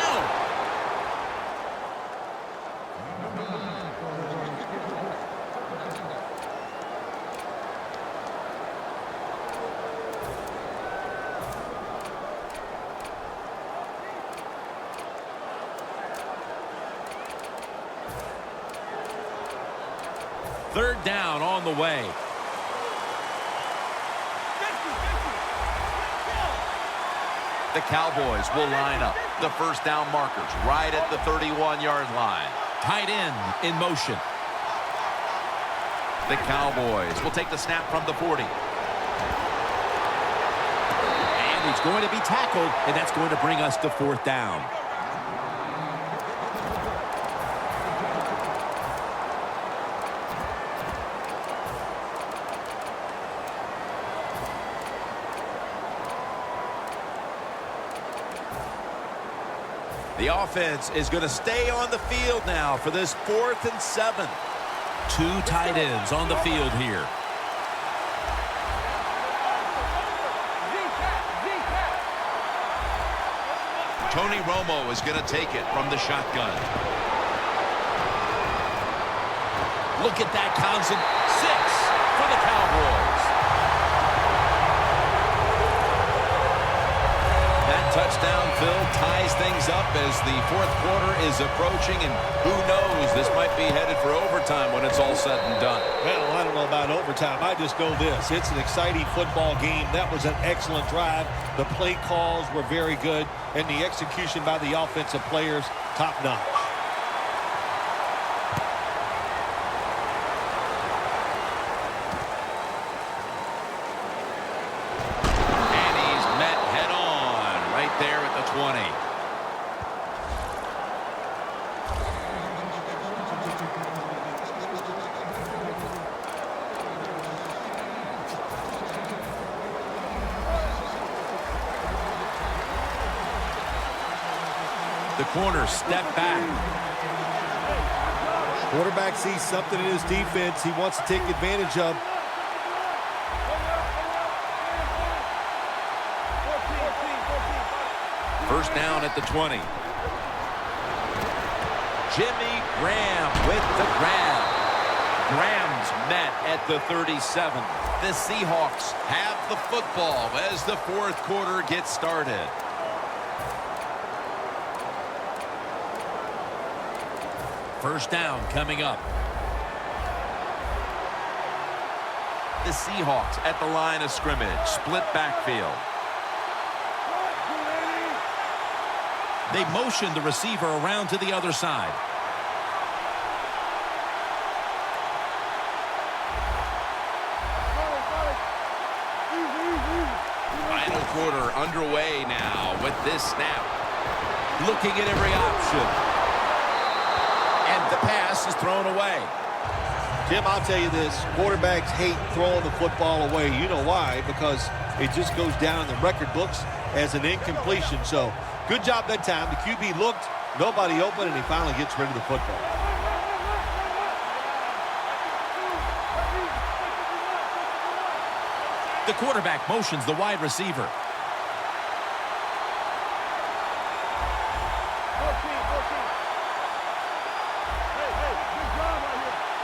Third down on the way. The Cowboys will line up. The first down markers right at the 31-yard line. Tight end in motion. The Cowboys will take the snap from the 40. And he's going to be tackled, and that's going to bring us to fourth down. The offense is going to stay on the field now for this 4th and 7. Two tight ends on the field here. Tony Romo is going to take it from the shotgun. Look at that, Conson. 6 for the Cowboys. Touchdown, Phil, ties things up as the fourth quarter is approaching, and who knows, this might be headed for overtime when it's all said and done. Well, I don't know about overtime. I just know this. It's an exciting football game. That was an excellent drive. The play calls were very good, and the execution by the offensive players, top-notch. 20. The corner step back. Quarterback sees something in his defense he wants to take advantage of. First down at the 20. Jimmy Graham with the grab. Graham's met at the 37. The Seahawks have the football as the fourth quarter gets started. First down coming up. The Seahawks at the line of scrimmage. Split backfield. They motion the receiver around to the other side. Final quarter underway now with this snap. Looking at every option. And the pass is thrown away. Tim, I'll tell you this. Quarterbacks hate throwing the football away. You know why? Because it just goes down in the record books as an incompletion. So, good job that time. The QB looked, nobody open, and he finally gets rid of the football. The quarterback motions the wide receiver.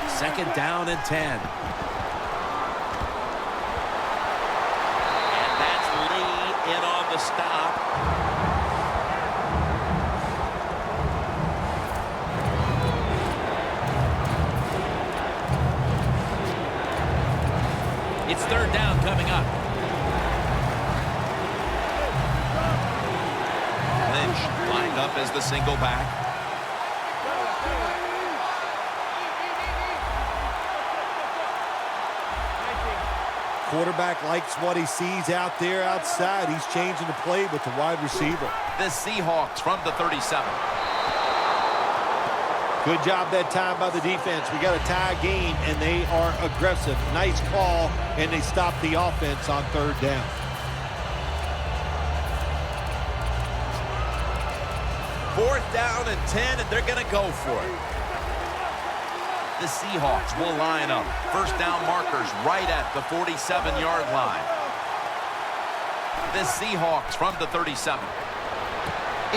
Second down and 10. And that's Lee in on the stop. It's third down coming up. Lynch lined up as the single back. Quarterback likes what he sees out there outside. He's changing the play with the wide receiver. The Seahawks from the 37. Good job that time by the defense. We got a tie game, and they are aggressive. Nice call, and they stop the offense on third down. Fourth down and 10, and they're going to go for it. The Seahawks will line up. First down markers right at the 47-yard line. The Seahawks from the 37.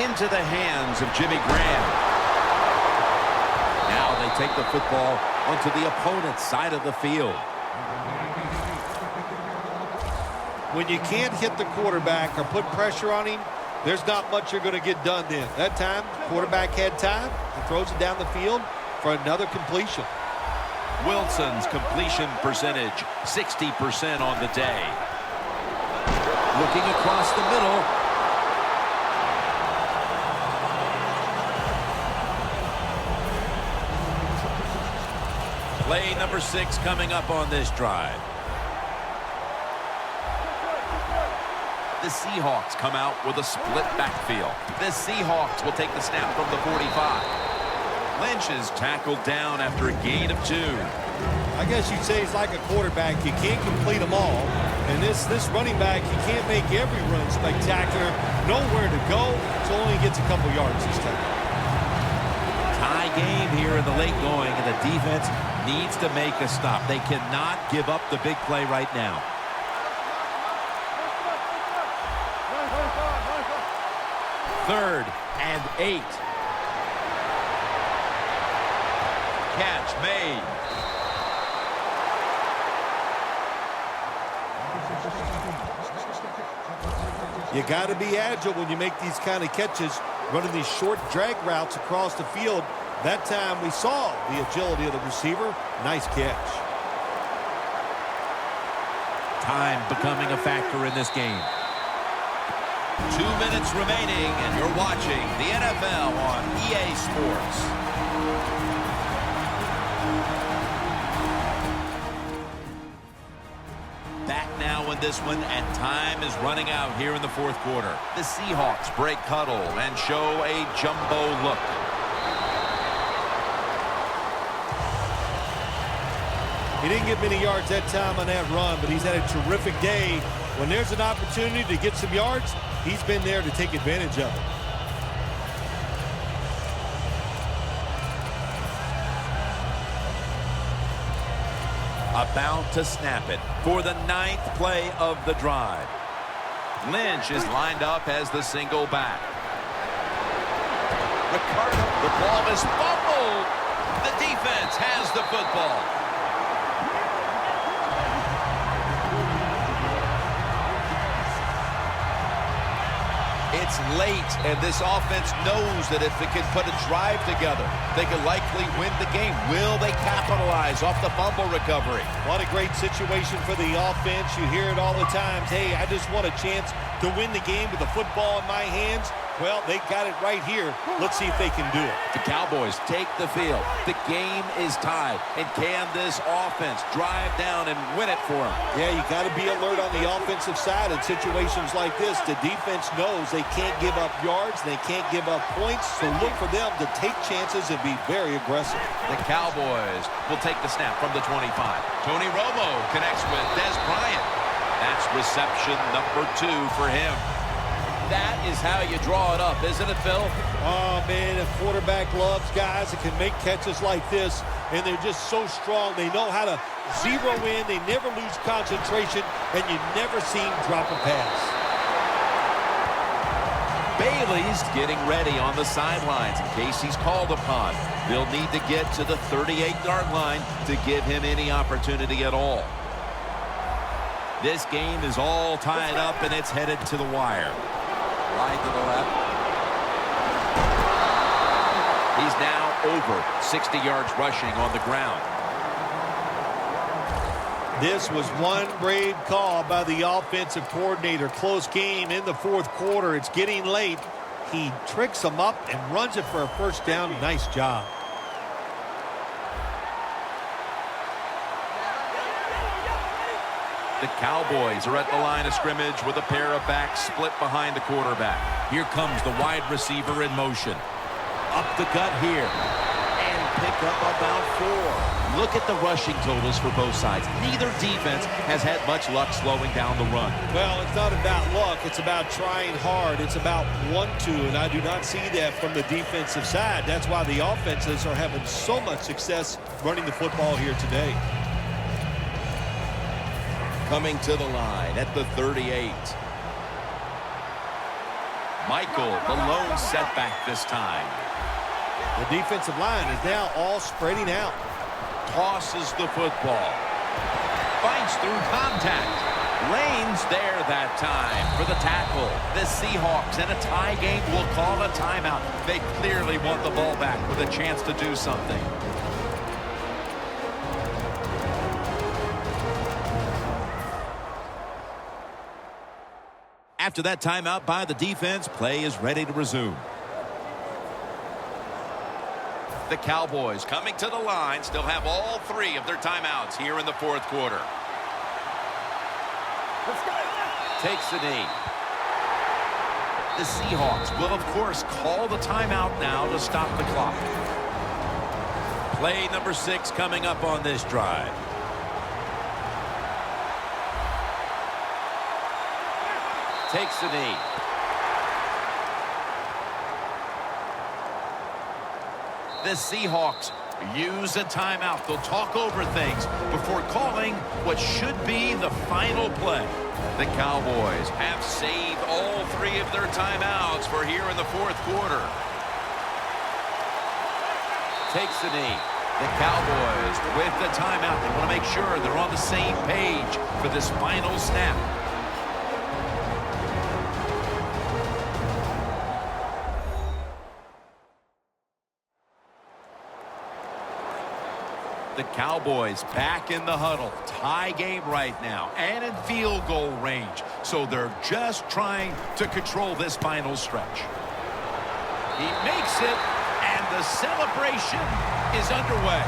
Into the hands of Jimmy Graham. Now they take the football onto the opponent's side of the field. When you can't hit the quarterback or put pressure on him, there's not much you're going to get done then. That time, the quarterback had time. He throws it down the field for another completion. Wilson's completion percentage, 60% on the day. Looking across the middle. Play number 6 coming up on this drive. The Seahawks come out with a split backfield. The Seahawks will take the snap from the 45. Lynch is tackled down after a gain of 2. I guess you'd say it's like a quarterback. You can't complete them all. And this running back, you can't make every run spectacular. Nowhere to go, so only gets a couple yards this time. Tie game here in the late going, and the defense needs to make a stop. They cannot give up the big play right now. Third and 8. Catch made. You got to be agile when you make these kind of catches, running these short drag routes across the field. That time we saw the agility of the receiver. Nice catch. Time becoming a factor in this game. 2 minutes remaining, and you're watching the NFL on EA Sports. Back back now in this one, and time is running out here in the fourth quarter. The Seahawks break huddle and show a jumbo look. He didn't get many yards that time on that run, but he's had a terrific day. When there's an opportunity to get some yards, he's been there to take advantage of it. About to snap it for the 9th play of the drive. Lynch is lined up as the single back. Ricardo, the ball is fumbled. The defense has the football. It's late, and this offense knows that if it can put a drive together, they can likely win the game. Will they capitalize off the fumble recovery? What a great situation for the offense. You hear it all the time. Hey, I just want a chance to win the game with the football in my hands. Well, they got it right here. Let's see if they can do it. The Cowboys take the field. The game is tied. And can this offense drive down and win it for them? Yeah, you got to be alert on the offensive side in situations like this. The defense knows they can't give up yards. They can't give up points. So look for them to take chances and be very aggressive. The Cowboys will take the snap from the 25. Tony Romo connects with Des Bryant. That's reception number 2 for him. That is how you draw it up, isn't it, Phil? Oh, man, a quarterback loves guys that can make catches like this, and they're just so strong. They know how to zero in. They never lose concentration, and you never see them drop a pass. Bailey's getting ready on the sidelines in case he's called upon. They'll need to get to the 38-yard line to give him any opportunity at all. This game is all tied up, and it's headed to the wire. Right to the left. He's now over 60 yards rushing on the ground. This was one brave call by the offensive coordinator. Close game in the fourth quarter. It's getting late. He tricks them up and runs it for a first down. Nice job. The Cowboys are at the line of scrimmage with a pair of backs split behind the quarterback. Here comes the wide receiver in motion. Up the gut here. And pick up about 4. Look at the rushing totals for both sides. Neither defense has had much luck slowing down the run. Well, it's not about luck. It's about trying hard. It's about 1-2, and I do not see that from the defensive side. That's why the offenses are having so much success running the football here today. Coming to the line at the 38. Michael, the lone setback this time. The defensive line is now all spreading out. Tosses the football. Fights through contact. Lane's there that time for the tackle. The Seahawks in a tie game will call a timeout. They clearly want the ball back with a chance to do something. After that timeout by the defense, play is ready to resume. The Cowboys coming to the line still have all 3 of their timeouts here in the fourth quarter. Takes a knee. The Seahawks will, of course, call the timeout now to stop the clock. Play number 6 coming up on this drive. Takes a knee. The Seahawks use a timeout. They'll talk over things before calling what should be the final play. The Cowboys have saved all 3 of their timeouts for here in the fourth quarter. Takes a knee. The Cowboys with the timeout. They want to make sure they're on the same page for this final snap. The Cowboys back in the huddle. Tie game right now and in field goal range. So they're just trying to control this final stretch. He makes it, and the celebration is underway.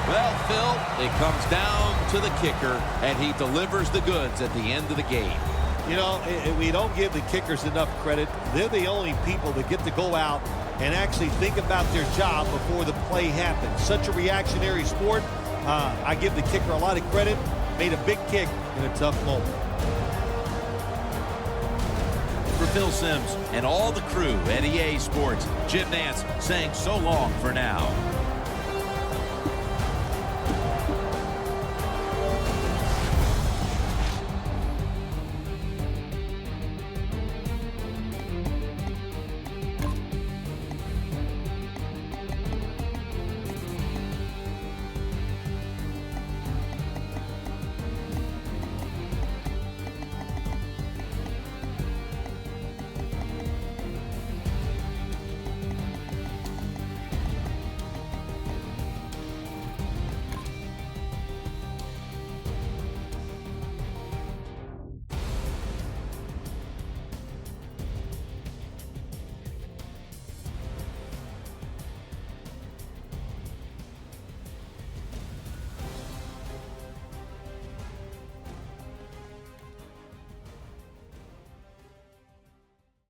Well, Phil, it comes down to the kicker, and he delivers the goods at the end of the game. You know, we don't give the kickers enough credit. They're the only people that get to go out and actually think about their job before the play happens. Such a reactionary sport. I give the kicker a lot of credit. Made a big kick in a tough moment. For Phil Simms and all the crew at EA Sports, Jim Nance saying so long for now.